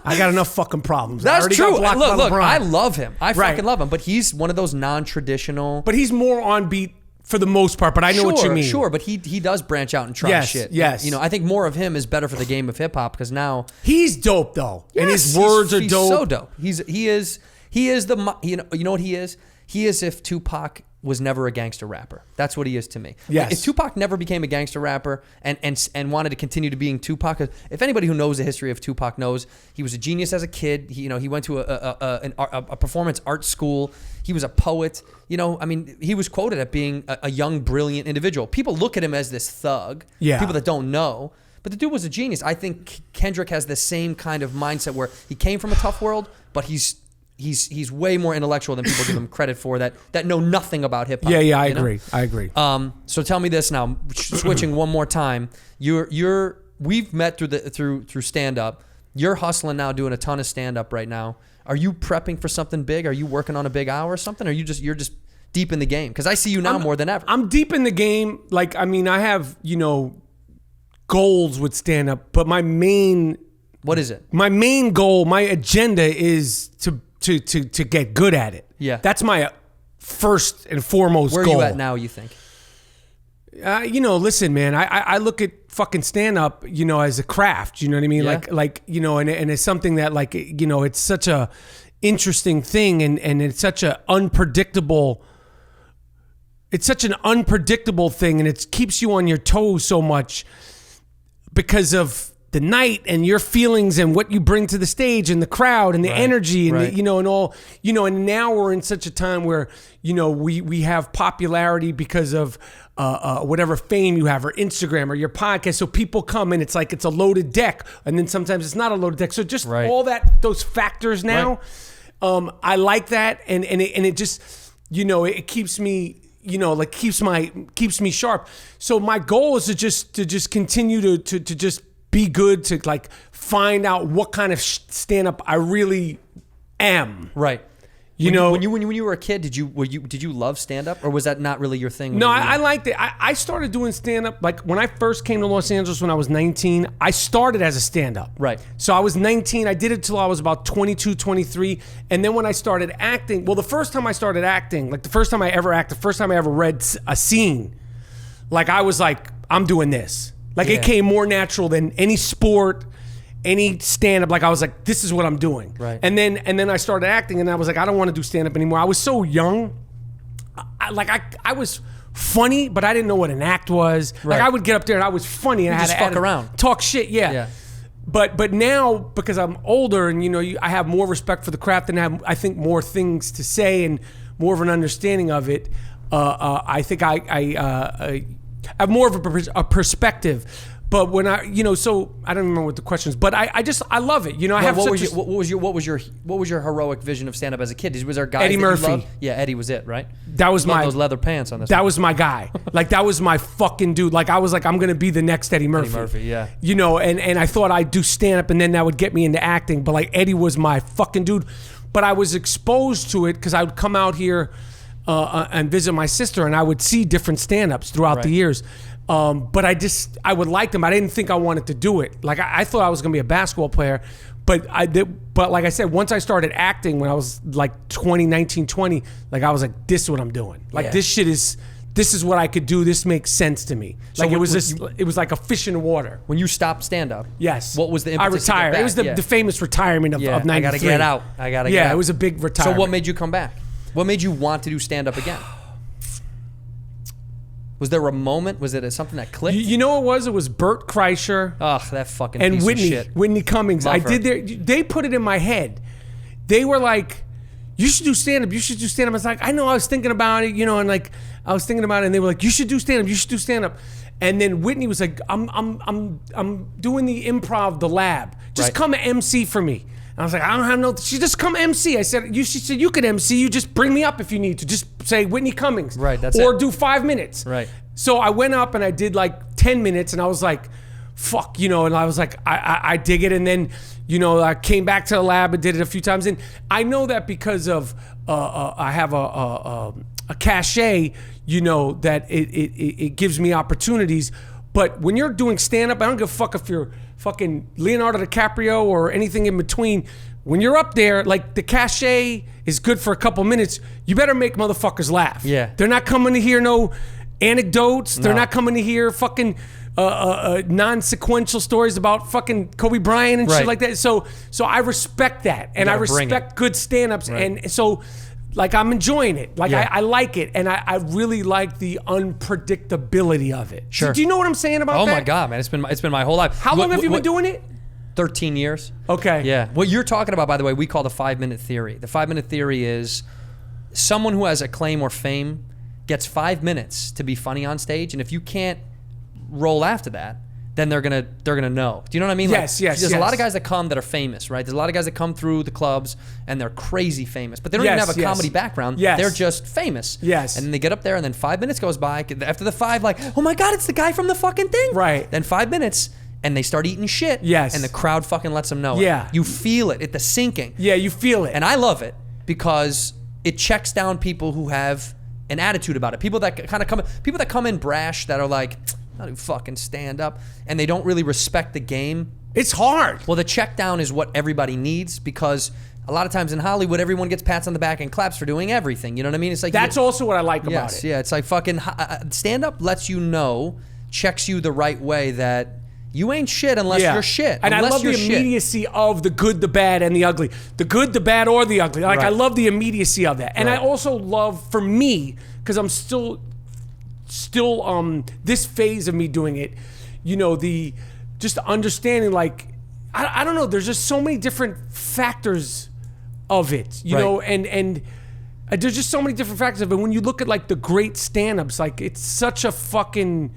I got enough fucking problems. That's true. Look, LeBron. I love him. I fucking love him. But he's one of those non-traditional. But he's more on beat for the most part. But I know what you mean. Sure, but he does branch out and try shit. Yes. I think more of him is better for the game of hip hop because now he's dope though, and his Yes, words are he's dope. So dope. He is the you know what he is. He is if Tupac was never a gangster rapper. That's what he is to me. Yes. If Tupac never became a gangster rapper and wanted to continue to being Tupac, if anybody who knows the history of Tupac knows he was a genius as a kid. He went to a performance art school. He was a poet. He was quoted at being a young, brilliant individual. People look at him as this thug. Yeah. People that don't know. But the dude was a genius. I think Kendrick has the same kind of mindset where he came from a tough world, but he's way more intellectual than people give him credit for that know nothing about hip hop. Yeah, I agree. So tell me this now, switching one more time. We've met through stand up. You're hustling now, doing a ton of stand up right now. Are you prepping for something big? Are you working on a big hour or something? Or you're just deep in the game? Because I see you now more than ever. I'm deep in the game. Like, I mean, I have, goals with stand up, but my main what is it? My main goal, my agenda is to get good at it. Yeah. That's my first and foremost goal. Where are you at now, you think? Listen, man, I look at fucking stand up, as a craft, you know what I mean? Yeah. Like, and it's something that it's such a, interesting thing, and it's such an unpredictable. It's such an unpredictable thing, and it keeps you on your toes so much because of the night and your feelings and what you bring to the stage and the crowd and the energy and the, and all, and now we're in such a time where, we have popularity because of whatever fame you have or Instagram or your podcast. So people come and it's like, it's a loaded deck. And then sometimes it's not a loaded deck. So just all those factors now, I like that. And it just, it keeps me, keeps me sharp. So my goal is to just continue to just be good, to like find out what kind of stand-up I really am. Right. When you were a kid, did you love stand-up, or was that not really your thing? No, I liked it. I started doing stand-up like when I first came to Los Angeles when I was 19. I started as a stand-up. Right. So I was 19. I did it till I was about 22, 23. And then when I started acting, well, the first time I started acting, like the first time I ever acted, the first time I ever read a scene, like I was like, I'm doing this. Like it came more natural than any sport, any stand-up. Like I was like, this is what I'm doing. Right. And then I started acting, and I was like, I don't want to do stand-up anymore. I was so young. I was funny, but I didn't know what an act was. Right. Like I would get up there and I was funny and I had just to fuck around, talk shit. Yeah. But now, because I'm older and I have more respect for the craft and I think more things to say and more of an understanding of it. I think I have more of a perspective. But when so I don't remember what the question is, but I love it. I have what was your heroic vision of stand up as a kid? Was there guys Eddie that Murphy? You loved? Yeah, Eddie was it, right? That was those leather pants on this. That was my guy. Like that was my fucking dude. Like I was like, I'm gonna be the next Eddie Murphy. Eddie Murphy, yeah. And I thought I'd do stand up, and then that would get me into acting. But like Eddie was my fucking dude. But I was exposed to it because I would come out here and visit my sister, and I would see different stand ups throughout the years. But I would like them. I didn't think I wanted to do it. Like I thought I was going to be a basketball player, but like I said, once I started acting when I was like 19, 20, like I was like, this is what I'm doing. Like this is what I could do. This makes sense to me. So like it was like a fish in the water. When you stopped stand up, yes. What was the I impetus to get retired. back? It was the famous retirement of 93. I gotta get out. Yeah, it was a big retirement. So what made you come back? What made you want to do stand up again? Was there a moment? Was it something that clicked? You know what it was? It was Bert Kreischer. Ugh, that fucking and piece Whitney, of shit. Whitney Cummings. Love her. They put it in my head. They were like, you should do stand-up. You should do stand-up. I was like, I know, I was thinking about it, and like, I was thinking about it, and they were like, you should do stand-up. You should do stand-up. And then Whitney was like, I'm doing the improv, the lab. Just come MC for me. I was like, I don't have no. She just come MC. I said, she said you could MC. You just bring me up if you need to. Just say Whitney Cummings. Right. That's or it. do 5 minutes. Right. So I went up and I did like 10 minutes, and I was like, fuck, and I was like, I dig it. And then, I came back to the lab and did it a few times. And I know that because of I have a cachet, that it gives me opportunities. But when you're doing stand-up, I don't give a fuck if you're fucking Leonardo DiCaprio or anything in between. When you're up there, like the cachet is good for a couple minutes. You better make motherfuckers laugh. Yeah. They're not coming to hear no anecdotes. They're not coming to hear fucking non-sequential stories about fucking Kobe Bryant and shit like that. So I respect that, and I respect good stand-ups, and so like I'm enjoying it. Like I like it, and I really like the unpredictability of it. Sure. Do you know what I'm saying about that? Oh my god, man! It's been my whole life. How long have you been doing it? 13 years. Okay. Yeah. What you're talking about, by the way, we call the 5-minute theory. The 5-minute theory is someone who has acclaim or fame gets 5 minutes to be funny on stage, and if you can't roll after that, then they're gonna know. Do you know what I mean? Yes. There's a lot of guys that come that are famous, right? There's a lot of guys that come through the clubs and they're crazy famous, but they don't even have a comedy background. Yes. They're just famous. Yes. And then they get up there, and then 5 minutes goes by. After the 5, like, oh my god, it's the guy from the fucking thing. Right. Then 5 minutes, and they start eating shit. Yes. And the crowd fucking lets them know. Yeah. It. You feel it. The sinking. Yeah, you feel it. And I love it because it checks down people who have an attitude about it. People that come in brash, that are like, I don't fucking stand up, and they don't really respect the game. It's hard. Well, the check down is what everybody needs, because a lot of times in Hollywood, everyone gets pats on the back and claps for doing everything. You know what I mean? It's like that's also what I like about yes, it. Yeah, it's like fucking stand up lets you know, checks you the right way that You ain't shit unless you're shit. And unless I love the you're shit. immediacy of the good, the bad, and the ugly. The good, the bad, or the ugly. Like, I love the immediacy of that. And I also love, for me, because I'm still this phase of me doing it, you know, the just understanding, like, I don't know, there's just so many different factors of it, you know, and there's just so many different factors of it. When you look at, like, the great stand-ups, like, it's such a fucking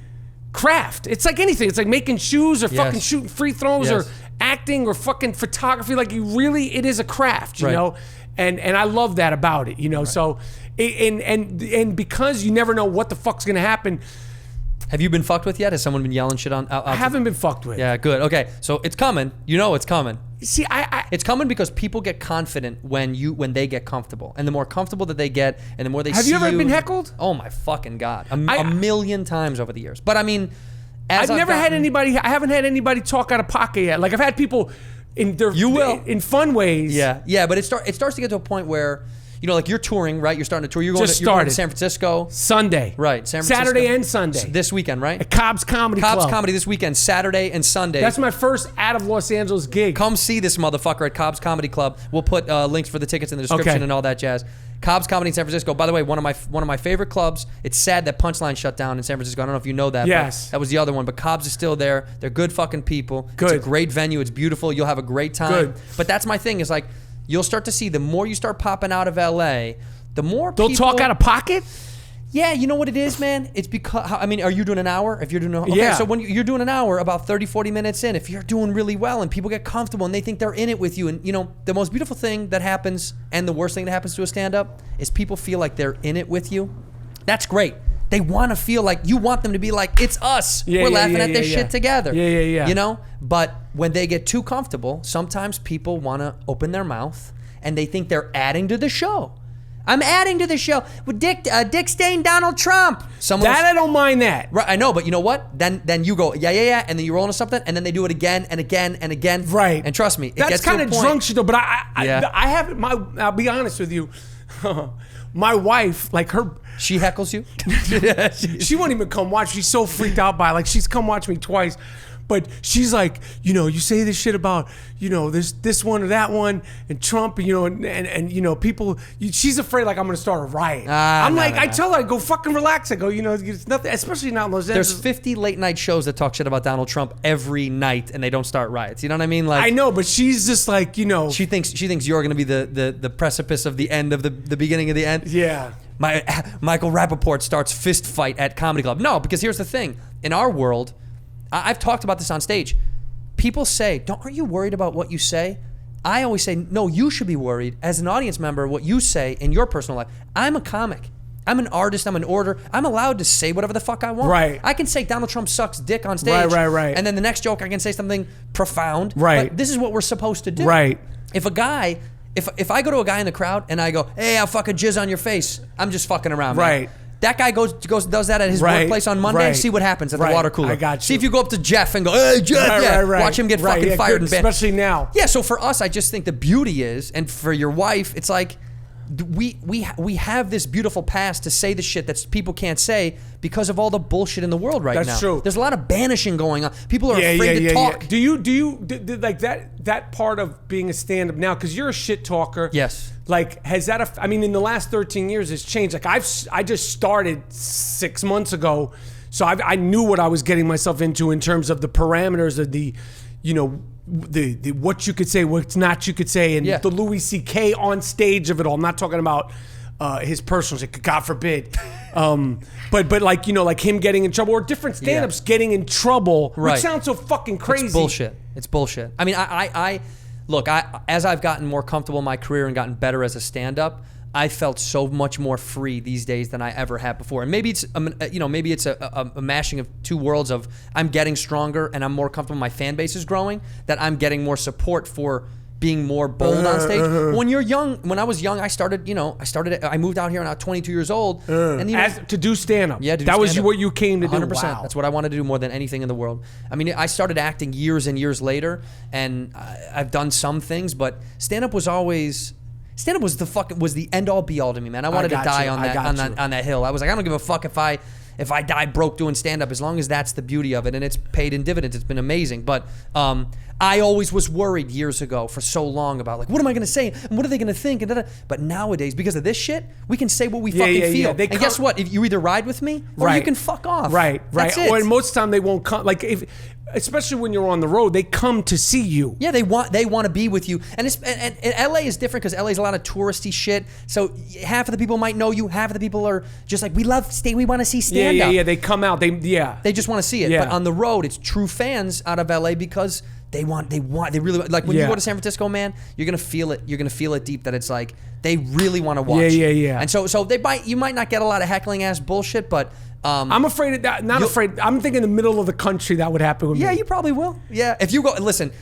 craft. It's like anything. It's like making shoes or fucking shooting free throws or acting or fucking photography. Like, it is a craft, you know? And I love that about it, you know? So, and because you never know what the fuck's gonna happen. Have you been fucked with yet? Has someone been yelling shit on? I haven't been fucked with. Yeah, good. Okay, so it's coming. You know it's coming. See, it's coming because people get confident when they get comfortable, and the more comfortable that they get, and the more they see you. Have you ever been heckled? Oh my fucking god, a million times over the years. But I mean, I haven't had anybody talk out of pocket yet. Like, I've had people in fun ways. Yeah, but it starts to get to a point where, you know, like, you're touring, right? You're starting to tour. You're going to San Francisco. Sunday. Right, San Francisco. Saturday and Sunday. This weekend, right? At Cobb's Comedy Club. Cobb's Comedy this weekend, Saturday and Sunday. That's my first out of Los Angeles gig. Come see this motherfucker at Cobb's Comedy Club. We'll put links for the tickets in the description and all that jazz. Cobb's Comedy in San Francisco. By the way, one of my favorite clubs. It's sad that Punchline shut down in San Francisco. I don't know if you know that. Yes. But that was the other one. But Cobb's is still there. They're good fucking people. Good. It's a great venue. It's beautiful. You'll have a great time. Good. But that's my thing, is like, you'll start to see, the more you start popping out of LA, the more they'll people talk out of pocket. Yeah, you know what it is, man? It's because, I mean, are you doing an hour? If you're doing so when you're doing an hour, about 30, 40 minutes in, if you're doing really well and people get comfortable and they think they're in it with you, and, you know, the most beautiful thing that happens and the worst thing that happens to a stand-up is people feel like they're in it with you. That's great. They want to feel like, you want them to be like, it's us. We're laughing at this shit together. Yeah. You know? But when they get too comfortable, sometimes people want to open their mouth and they think they're adding to the show. I'm adding to the show with Dick Stain, Donald Trump. I don't mind that. Right, I know, but you know what? Then you go, yeah, and then you roll into something, and then they do it again and again and again. Right. And trust me, that's kind of drunk shit though. But I haven't. I'll be honest with you. My wife, like, she heckles you. She won't even come watch. She's so freaked out by it. Like, she's come watch me twice. But she's like, you know, you say this shit about, you know, this one or that one, and Trump, and, you know, and you know, people. She's afraid, like, I'm gonna start a riot. I tell her, I go fucking relax. I go, you know, it's nothing, especially not in Los Angeles. There's 50 late night shows that talk shit about Donald Trump every night, and they don't start riots. You know what I mean? Like, I know, but she's just like, you know, she thinks you're gonna be the precipice of the end of the beginning of the end. Yeah. Michael Rapaport starts fist fight at comedy club. No, because here's the thing. In our world, I've talked about this on stage. People say, aren't you worried about what you say? I always say, no, you should be worried as an audience member what you say in your personal life. I'm a comic. I'm an artist. I'm an orator. I'm allowed to say whatever the fuck I want. Right. I can say Donald Trump sucks dick on stage. Right. And then the next joke I can say something profound. Right. But this is what we're supposed to do. Right. If a guy, if I go to a guy in the crowd and I go, hey, I'll fucking jizz on your face, I'm just fucking around, man. Right. That guy does that at his workplace on Monday. See what happens at the water cooler. I got you. See if you go up to Jeff and go, hey, Jeff, watch him get fucking fired and banned. Especially now. Yeah, so for us, I just think the beauty is, and for your wife, it's like, we have this beautiful past to say the shit that people can't say because of all the bullshit in the world right now. That's true. There's a lot of banishing going on. People are afraid to talk. Yeah. Do you like that part of being a stand-up now? Because you're a shit talker. Yes. Like, has that? I mean, in the last 13 years, it's changed. Like, I just started 6 months ago, so I knew what I was getting myself into in terms of the parameters of the, you know, the what you could say, what's not you could say, and the Louis C.K. on stage of it all. I'm not talking about his personal shit, God forbid. But like, you know, like him getting in trouble, or different stand-ups getting in trouble, which sounds so fucking crazy. It's bullshit. I mean, I look, as I've gotten more comfortable in my career and gotten better as a stand-up, I felt so much more free these days than I ever had before. And maybe it's, you know, maybe it's a mashing of two worlds of I'm getting stronger and I'm more comfortable. My fan base is growing, that I'm getting more support for being more bold on stage. When you're young, when I was young, I moved out here and I was 22 years old. And to do stand-up. Yeah, that was what you came to do. 100%. Wow. That's what I wanted to do more than anything in the world. I mean, I started acting years and years later, and I've done some things, but stand-up was always... Stand-up was the end all be all to me, man. I wanted to die on that hill. I was like, I don't give a fuck if I if I die broke doing stand-up, as long as that's the beauty of it, and it's paid in dividends, it's been amazing. But I always was worried years ago for so long about like, what am I going to say? And what are they going to think? And da-da. But nowadays, because of this shit, we can say what we fucking feel. And guess what? If you either ride with me or you can fuck off. Right. That's it. Or most of the time they won't come. Like especially when you're on the road, they come to see you. Yeah, they want to be with you. And LA is different because LA is a lot of touristy shit. So half of the people might know you, half of the people are just like, we want to see stand up. Yeah, they come out. They just want to see it. Yeah. But on the road, it's true fans out of LA because they really like when you go to San Francisco, man, you're gonna feel it. You're gonna feel it deep that it's like they really want to watch. Yeah. And so you might not get a lot of heckling ass bullshit, but I'm afraid of that. Not afraid. I'm thinking in the middle of the country that would happen with me. Yeah, you probably will. Yeah, if you go, listen,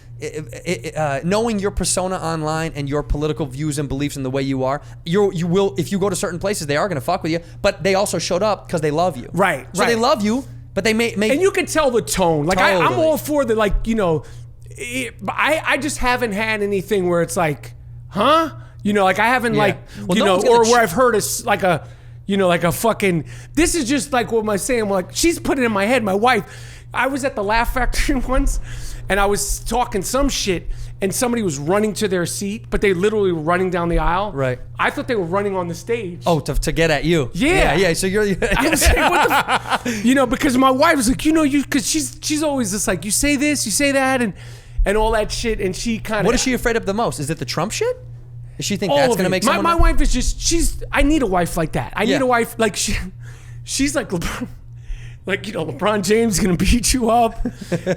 knowing your persona online and your political views and beliefs and the way you are, you will. If you go to certain places, they are gonna fuck with you. But they also showed up because they love you. Right. So they love you, but they may. And you can tell the tone. Like I'm Totally. all for the like. I just haven't had anything where it's like, huh? Like I haven't Well, no one's or gonna where I've heard like a fucking. This is just like what am I saying? Like she's put it in my head. My wife. I was at the Laugh Factory once, and I was talking some shit, and somebody was running to their seat, but they literally were running down the aisle. Right. I thought they were running on the stage. Oh, to get at you. Yeah. So you're. I was like, what the because my wife was like, because she's always just like, you say this, you say that, and all that shit, and she kind of. What is she afraid of the most? Is it the Trump shit? Does she think all that's of gonna it. make my wife is just I need a wife like that. I need a wife like she's like LeBron, like LeBron James is gonna beat you up,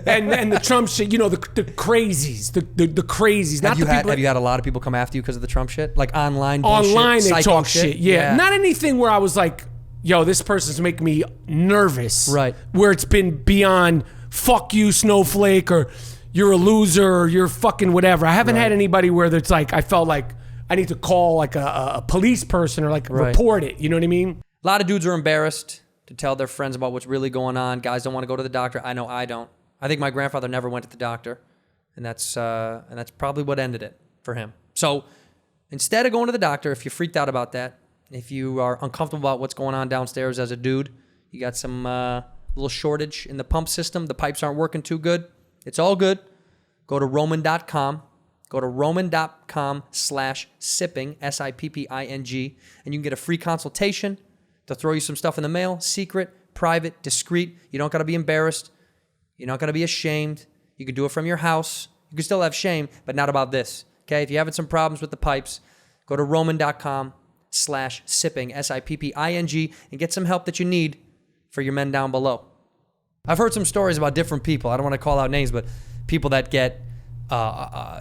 and the Trump shit. The crazies, the crazies. Not the people. Have you had a lot of people come after you because of the Trump shit? Like online they psycho talk shit. Yeah, not anything where I was like, yo, this person's making me nervous. Right. Where it's been beyond fuck you, snowflake, or you're a loser, or you're fucking whatever. I haven't had anybody where it's like I felt like I need to call like a police person or like report it. You know what I mean? A lot of dudes are embarrassed to tell their friends about what's really going on. Guys don't want to go to the doctor. I know I don't. I think my grandfather never went to the doctor, and that's probably what ended it for him. So instead of going to the doctor, if you're freaked out about that, if you are uncomfortable about what's going on downstairs as a dude, you got some little shortage in the pump system, the pipes aren't working too good, it's all good. Go to Roman.com. Go to Roman.com/sipping, SIPPING, and you can get a free consultation. They'll throw you some stuff in the mail, secret, private, discreet. You don't got to be embarrassed. You're not going to be ashamed. You can do it from your house. You can still have shame, but not about this. Okay? If you're having some problems with the pipes, go to Roman.com/sipping, SIPPING, and get some help that you need for your men down below. I've heard some stories about different people. I don't want to call out names, but people that get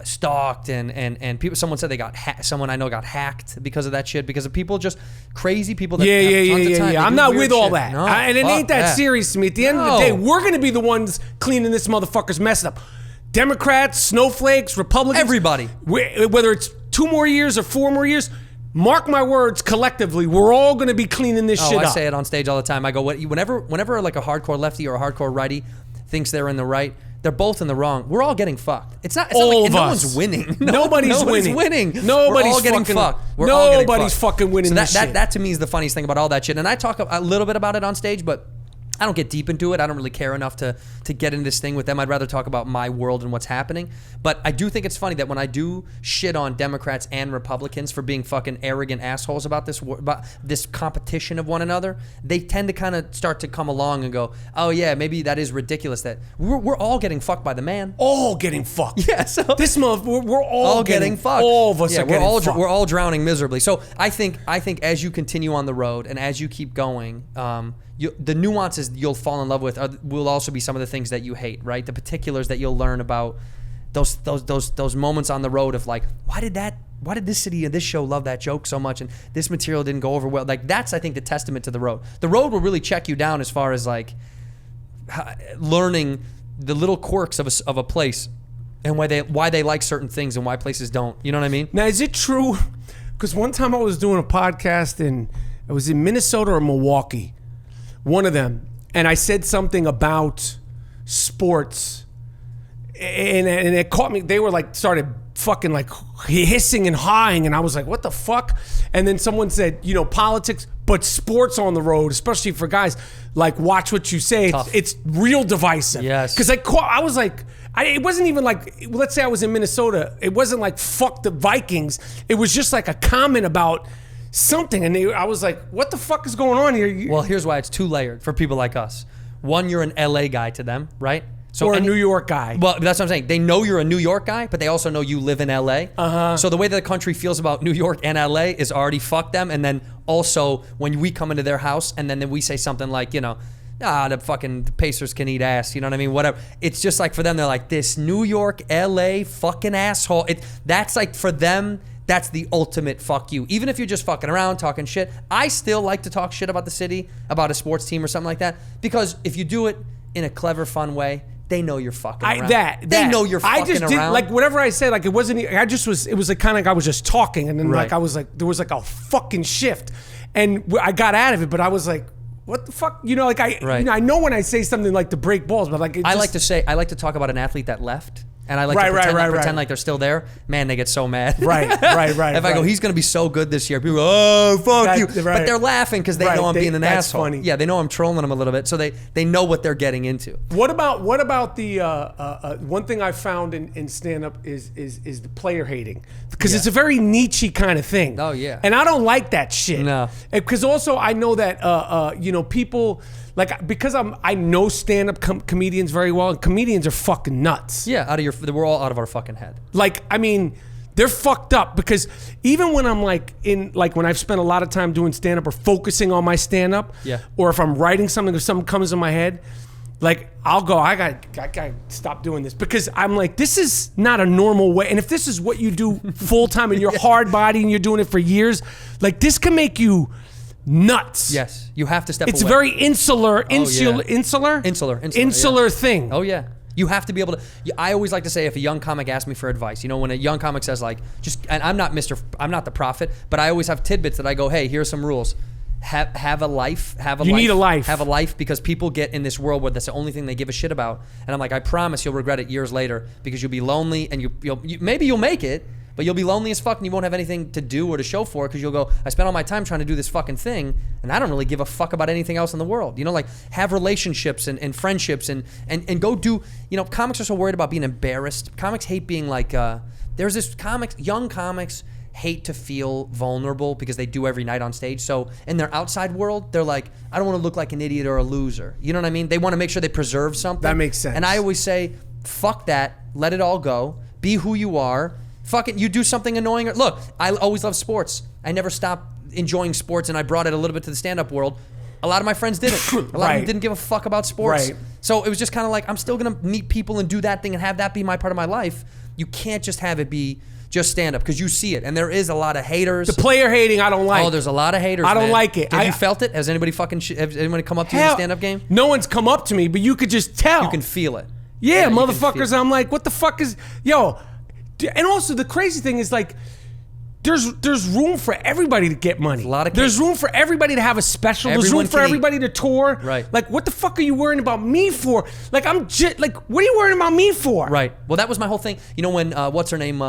stalked and people. Someone said they got someone I know got hacked because of that shit. Because of people, just crazy people that have tons of time. They I'm do not weird with all shit. that, No, and it ain't that serious to me. At the end of the day, we're gonna be the ones cleaning this motherfucker's mess up. Democrats, snowflakes, Republicans, everybody. Whether it's 2 more years or 4 more years. Mark my words, collectively, we're all going to be cleaning this shit up. I say it on stage all the time. I go, whenever like a hardcore lefty or a hardcore righty thinks they're in the right, they're both in the wrong. We're all getting fucked. It's not like no one's winning. Nobody's winning. We're all getting fucked. Nobody's fucking winning so this shit. That to me is the funniest thing about all that shit. And I talk a little bit about it on stage, but I don't get deep into it. I don't really care enough to get in this thing with them. I'd rather talk about my world and what's happening. But I do think it's funny that when I do shit on Democrats and Republicans for being fucking arrogant assholes about this competition of one another, they tend to kind of start to come along and go, oh yeah, maybe that is ridiculous that we're all getting fucked by the man. All getting fucked. Yeah, so this month we're all getting fucked. All of us are getting fucked. We're all drowning miserably. So I think as you continue on the road and as you keep going, the nuances you'll fall in love with will also be some of the things that you hate, right? The particulars that you'll learn about those moments on the road of like, why did this city and this show love that joke so much and this material didn't go over well? Like that's, I think, the testament to the road. The road will really check you down as far as like learning the little quirks of a place and why they like certain things and why places don't. You know what I mean? Now, is it true? Because one time I was doing a podcast and I was in Minnesota or Milwaukee. One of them, and I said something about sports, and it caught me. They were like started fucking like hissing and hawing, and I was like, what the fuck? And then someone said, you know, politics, but sports on the road, especially for guys, like watch what you say. It's real divisive. Yes. Because I was like, it wasn't even like, let's say I was in Minnesota. It wasn't like fuck the Vikings. It was just like a comment about something, and I was like, what the fuck is going on here? Well, here's why it's two layered for people like us. One, you're an LA guy to them, right? So or a New York guy. Well, that's what I'm saying. They know you're a New York guy, but they also know you live in LA. So the way that the country feels about New York and LA is already fuck them. And then also when we come into their house and then we say something like, you know, the fucking Pacers can eat ass, you know what I mean? Whatever. It's just like for them, they're like, this New York, LA fucking asshole. That's like for them, that's the ultimate fuck you. Even if you're just fucking around, talking shit, I still like to talk shit about the city, about a sports team or something like that. Because if you do it in a clever, fun way, they know you're fucking around. They know you're fucking around. I just did, like, whatever I said, like, it wasn't, it was like kind of like I was just talking, and then like I was like, there was like a fucking shift, and I got out of it, but I was like, what the fuck? You know, like you know, I know when I say something like to break balls, but like, I like to talk about an athlete that left. And I like to pretend like they're still there. Man, they get so mad. Right. If I go, he's going to be so good this year, people go, oh, fuck you. Right. But they're laughing because they know I'm being an asshole. Funny. Yeah, they know I'm trolling them a little bit, so they know what they're getting into. What about the one thing I found in stand-up is the player hating. Because it's a very Nietzsche kind of thing. Oh, yeah. And I don't like that shit. No. Because also I know that, you know, people... Like, because I know stand-up comedians very well, and comedians are fucking nuts. Yeah, we're all out of our fucking head. Like, I mean, they're fucked up because even when I'm like when I've spent a lot of time doing stand-up or focusing on my stand-up, or if I'm writing something, if something comes in my head, like I'll go, I gotta stop doing this because I'm like, this is not a normal way. And if this is what you do full time and you're hard body and you're doing it for years, like this can make you nuts. Yes, you have to step away. It's a very insular thing. Oh yeah, you have to be able to. I always like to say, if a young comic asks me for advice, you know, when a young comic says like, and I'm not the prophet, but I always have tidbits that I go, hey, here's some rules. Have a life. Need a life. Have a life, because people get in this world where that's the only thing they give a shit about. And I'm like, I promise you'll regret it years later because you'll be lonely and maybe you'll make it. But you'll be lonely as fuck and you won't have anything to do or to show for it because you'll go, I spent all my time trying to do this fucking thing and I don't really give a fuck about anything else in the world. You know, like have relationships and friendships and go do, you know, comics are so worried about being embarrassed. Comics hate being like, young comics hate to feel vulnerable because they do every night on stage. So in their outside world, they're like, I don't want to look like an idiot or a loser. You know what I mean? They want to make sure they preserve something. That makes sense. And I always say, fuck that. Let it all go. Be who you are. Fucking, you do something annoying. Look, I always love sports. I never stopped enjoying sports, and I brought it a little bit to the stand-up world. A lot of my friends didn't. A lot of them didn't give a fuck about sports. Right. So it was just kind of like, I'm still going to meet people and do that thing and have that be my part of my life. You can't just have it be just stand-up because you see it, and there is a lot of haters. The player hating, I don't like. Oh, there's a lot of haters, I don't man. like it. Have you felt it? Has anybody come up to you in a stand-up game? No one's come up to me, but you could just tell. You can feel it. Yeah, motherfuckers, I'm like, what the fuck is... Yo... And also the crazy thing is like, there's room for everybody to get money. There's room for everybody to have a special. There's room for everybody to tour. Right. Like, what the fuck are you worrying about me for? Like, I'm just like, what are you worrying about me for? Right. Well, that was my whole thing. You know when what's her name?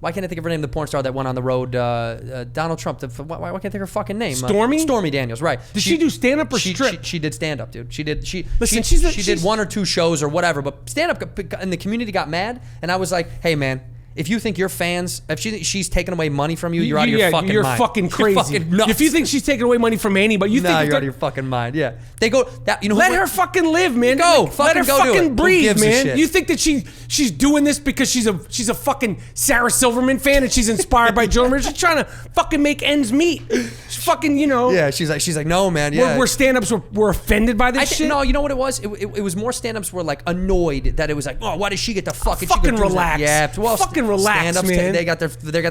Why can't I think of her name? The porn star that went on the road, Donald Trump. Why can't I think of her fucking name? Stormy? Stormy Daniels, right. Did she do stand-up or strip? She did stand-up, dude. She did she's one or two shows or whatever, but stand-up, and the community got mad, and I was like, hey, man, if you think your fans, if she's taking away money from you, you're out of your fucking mind. You're fucking crazy. You're fucking nuts. If you think she's taking away money from anybody, you're out of your fucking mind. Yeah, they go. Let her fucking live, man. Let her fucking breathe, man. You think that she's doing this because she's a fucking Sarah Silverman fan and she's inspired by Joan Rivers? She's trying to fucking make ends meet. She's fucking, you know. Yeah, she's like, no, man. Yeah, we're stand-ups were offended by this shit. No, you know what it was? It was more stand-ups were like annoyed that it was like, oh, why does she get the fucking? Fucking relax. Yeah, well, fucking relax, stand-ups, man. They got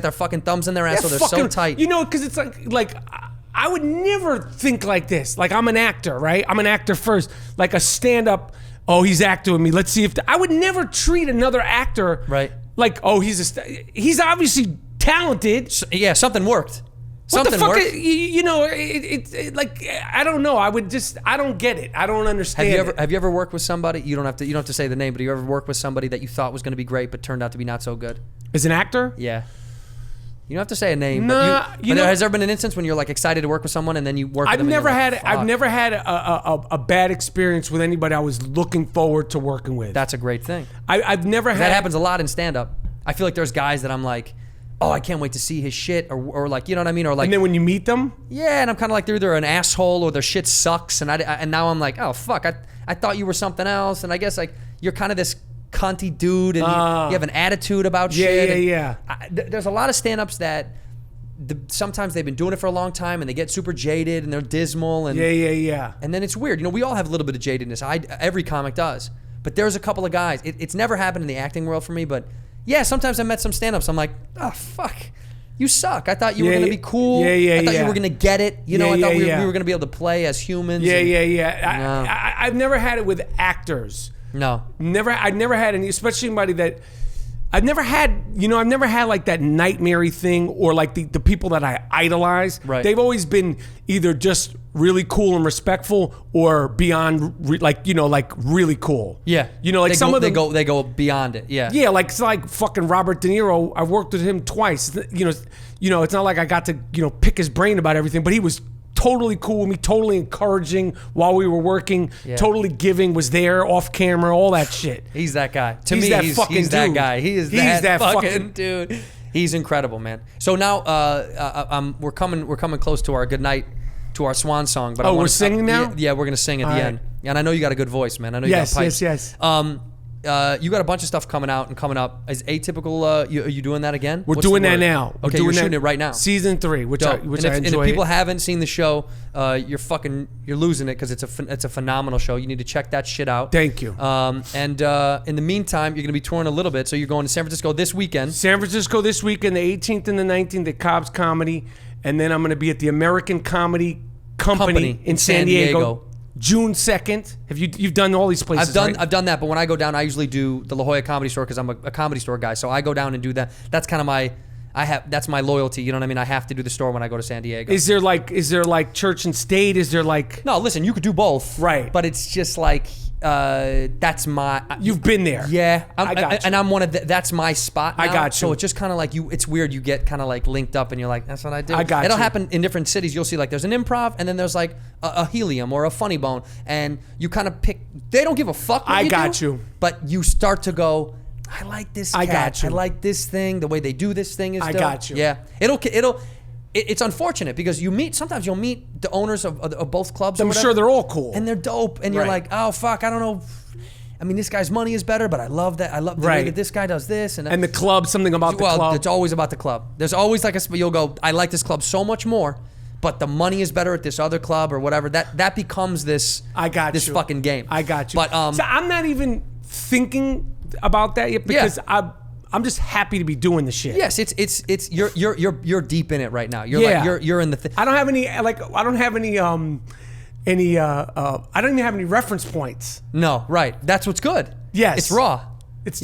their fucking thumbs in their ass, so they're so tight. You know, because it's like I would never think like this. Like, I'm an actor, right? I'm an actor first. Like a stand-up. Oh, he's acting with me. Let's see if I would never treat another actor right. Like, oh, he's obviously talented. Yeah, something worked. Something what the fuck? works. You know, it like I don't know. I don't get it. I don't understand. Have you ever worked with somebody? You don't have to say the name, but you ever worked with somebody that you thought was going to be great, but turned out to be not so good? As an actor? Yeah. You don't have to say a name. Nah, but you know, has there been an instance when you're like excited to work with someone and then you work? I've with them never and had. you're like, I've never had a bad experience with anybody I was looking forward to working with. That's a great thing. I've never had. That happens a lot in stand up. I feel like there's guys that I'm like, oh, I can't wait to see his shit, or like, you know what I mean, or like. And then when you meet them, yeah, and I'm kind of like they're either an asshole or their shit sucks, and now I'm like, oh fuck, I thought you were something else, and I guess like you're kind of this cunty dude, and you have an attitude about shit. Yeah. There's a lot of stand-ups that. Sometimes they've been doing it for a long time and they get super jaded and they're dismal and yeah. And then it's weird. You know, we all have a little bit of jadedness. Every comic does. But there's a couple of guys. It's never happened in the acting world for me, but yeah, sometimes I met some stand-ups. I'm like, oh fuck, you suck. I thought you were gonna be cool. I thought you were gonna get it. You know, I thought we were gonna be able to play as humans. Yeah. I've never had it with actors. No. I've never had any, especially somebody that. I've never had like that nightmare thing or like the people that I idolize. Right. They've always been either just really cool and respectful or beyond like really cool. Yeah. You know, like they go beyond it. Yeah. Yeah, like it's like fucking Robert De Niro. I've worked with him twice. You know, it's not like I got to, pick his brain about everything, but he was totally cool with me, totally encouraging while we were working, totally giving, was there off camera, all that shit. He's that guy. To he's me, that he's fucking he's that dude. guy. He's that fucking dude. He's incredible, man. So now we're coming close to our good night, to our swan song. But we're singing now? Yeah, we're gonna sing at the end. And I know you got a good voice, man. I know you got pipes. Yes. You got a bunch of stuff coming out and coming up. Is Atypical? Are you doing that again? We're doing that now. Okay, you're shooting it right now. Season 3, which I and enjoy. And if people haven't seen the show, you're losing it because it's a phenomenal show. You need to check that shit out. Thank you. And in the meantime, you're gonna be touring a little bit. So you're going to San Francisco this weekend. San Francisco this weekend, the 18th and the 19th at Cobb's Comedy, and then I'm gonna be at the American Comedy Company in San Diego. June 2nd. Have you've done all these places? I've done that, but when I go down, I usually do the La Jolla Comedy Store because I'm a comedy store guy. So I go down and do that. That's kind of that's my loyalty. You know what I mean? I have to do the store when I go to San Diego. Is there like church and state? Is there like no? Listen, you could do both, right? But it's just like that's my. You've been there, yeah. I got you. And I'm one of that's my spot now. I got you. So it's just kind of like you. It's weird. You get kind of like linked up, and you're like, that's what I do. I got It'll you. happen in different cities. You'll see like there's an improv, and then there's like a helium or a funny bone, and you kind of pick. They don't give a fuck. What I you got do, you. But you start to go. I like this. I cat. got you. I like this thing. The way they do this thing is. I dope. got you. Yeah. It's unfortunate because sometimes you'll meet the owners of both clubs. I'm sure they're all cool and they're dope, and you're like, oh fuck, I don't know. I mean, this guy's money is better, but I love that. I love the way that this guy does this, and the club. Something about the club. Well, it's always about the club. There's always like you'll go. I like this club so much more, but the money is better at this other club or whatever. That becomes this. I got this you. fucking game. I got you. But so I'm not even thinking about that yet because I'm just happy to be doing the shit. Yes, it's you're deep in it right now. You're in the thing. I don't have any I don't even have any reference points. No, right. That's what's good. Yes. It's raw. It's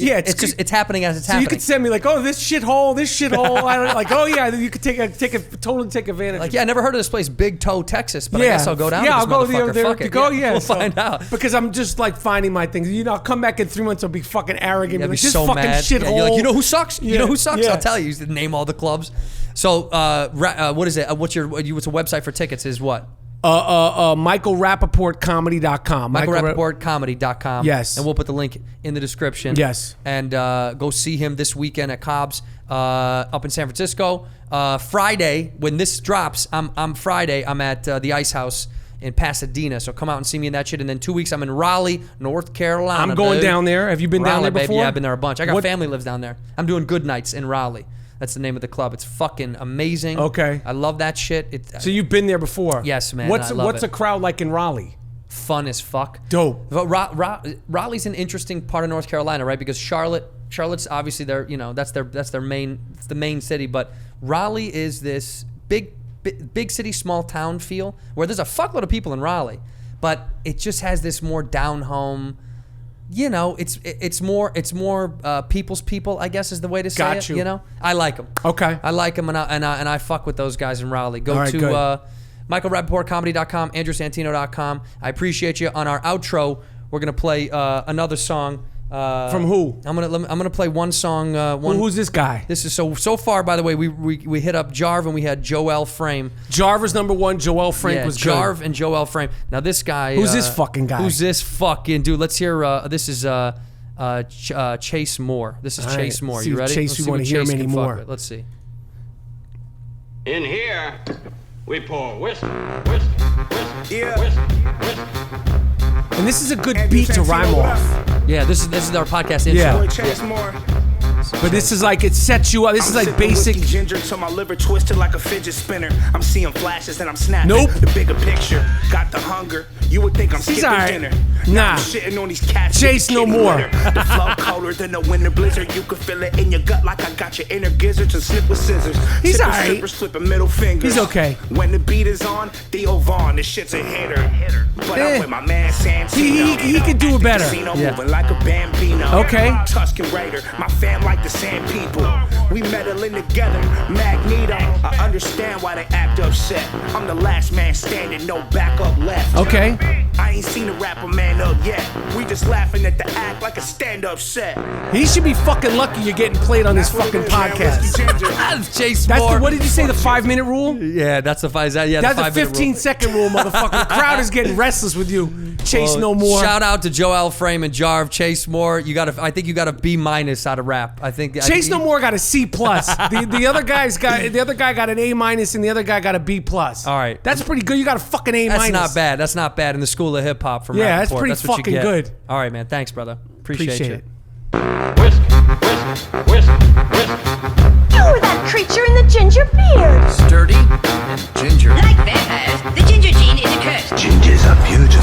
happening as it's happening. So you could send me like, oh, this shithole. I don't like, oh yeah, you could totally take advantage. Like, yeah, I never heard of this place, Big Toe, Texas, but I guess I'll go down. Yeah, to I'll this go there Fuck to it. go. We'll find out because I'm just like finding my things. I'll come back in 3 months. I'll be fucking arrogant. Yeah, Like, be this so fucking mad. shithole. Yeah, you're like, you know who sucks? You know who sucks? Yeah. I'll tell you. You name all the clubs. So, what is it? What's a website for tickets? Is what? MichaelRapaportComedy.com. MichaelRapaportComedy.com. Yes. And we'll put the link in the description. Yes. And go see him this weekend at Cobb's up in San Francisco. Friday, when this drops, I'm at the Ice House in Pasadena. So come out and see me in that shit. And then 2 weeks, I'm in Raleigh, North Carolina. I'm going down there. Have you been down there Raleigh, before? baby. Yeah, I've been there a bunch. I got family lives down there. I'm doing Good Nights in Raleigh. That's the name of the club. It's fucking amazing. Okay. I love that shit. So you've been there before? Yes, man. What's a crowd like in Raleigh? Fun as fuck. Dope. But Raleigh's an interesting part of North Carolina, right? Because Charlotte's obviously that's the main city, but Raleigh is this big city, small town feel where there's a fuckload of people in Raleigh, but it just has this more down home. you know, it's more people's people, I guess is the way to say Got it. you. You know, I like them. Okay. I like them, and I fuck with those guys in Raleigh. Go All right, to good. MichaelRapaportComedy.com, AndrewSantino.com. I appreciate you. On our outro, we're gonna play another song. From who? I'm gonna play one song. Who's this guy? This is so far. By the way, we hit up JARV and we had Joel Frame. JARV was number one. Joel Frank was good. JARV and Joel Frame. Now this guy. Who's this fucking guy? Who's this fucking dude? Let's hear. This is Chase Moore. This is All right, Chase Moore. see You if ready? Chase, Let's we see wanna what hear Chase him can fuck anymore. with. Let's see. In here, we pour whiskey, whiskey, whiskey, Yeah. whiskey, whiskey. And this is a good beat to rhyme off. Yeah, this is our podcast intro. Yeah. Chase Moore. But this is like, it sets you up. This is like basic. Whiskey ginger till my liver twisted like a fidget spinner. I'm seeing flashes and I'm snapping. Nope. The bigger picture. Got the hunger. You would think I'm He's skipping alright. dinner. Nah. I'm shitting on these cats. Chase no Kitten more. litter. The flow colder than a winter blizzard. You could feel it in your gut like I got your inner gizzards and snip with scissors. He's Sip a alright. slipper, slipping middle fingers. He's okay. When the beat is on, Theo Vaughn, this shit's a hitter. But Eh. I'm with my man Santino. He could do it better. Casino Yeah. moving like a Bambino. Okay. Tuscan Raider, my fam like the sand people. We meddling together, Magneto. I understand why they act upset. I'm the last man standing, no backup left. Okay. I ain't seen a rapper man up yet. We just laughing at the act like a stand-up set. He should be fucking lucky you're getting played on this fucking podcast. That's Chase That's Moore. the, what did you say, the 5-minute rule? Yeah, that's the 5. Yeah, That's the 5-minute rule. 15-second rule, motherfucker. The crowd is getting restless with you. Chase no more. Shout out to Joel Frame and JARV. Chase Moore. I think you got a B- out of rap. I think Chase no more got a C+. The other guy got an A- and the other guy got a B+. All right. That's pretty good. You got a fucking A-. That's not bad. That's not bad in the school of hip hop from Yeah, Rapaport. that's pretty what you fucking get. good. All right, man. Thanks, brother. Appreciate you. it. Whiskey, whiskey, whiskey, whiskey. You were that creature in the ginger beard. Sturdy and ginger. Like vampires, the ginger gene is a curse. Ginger's a beautiful.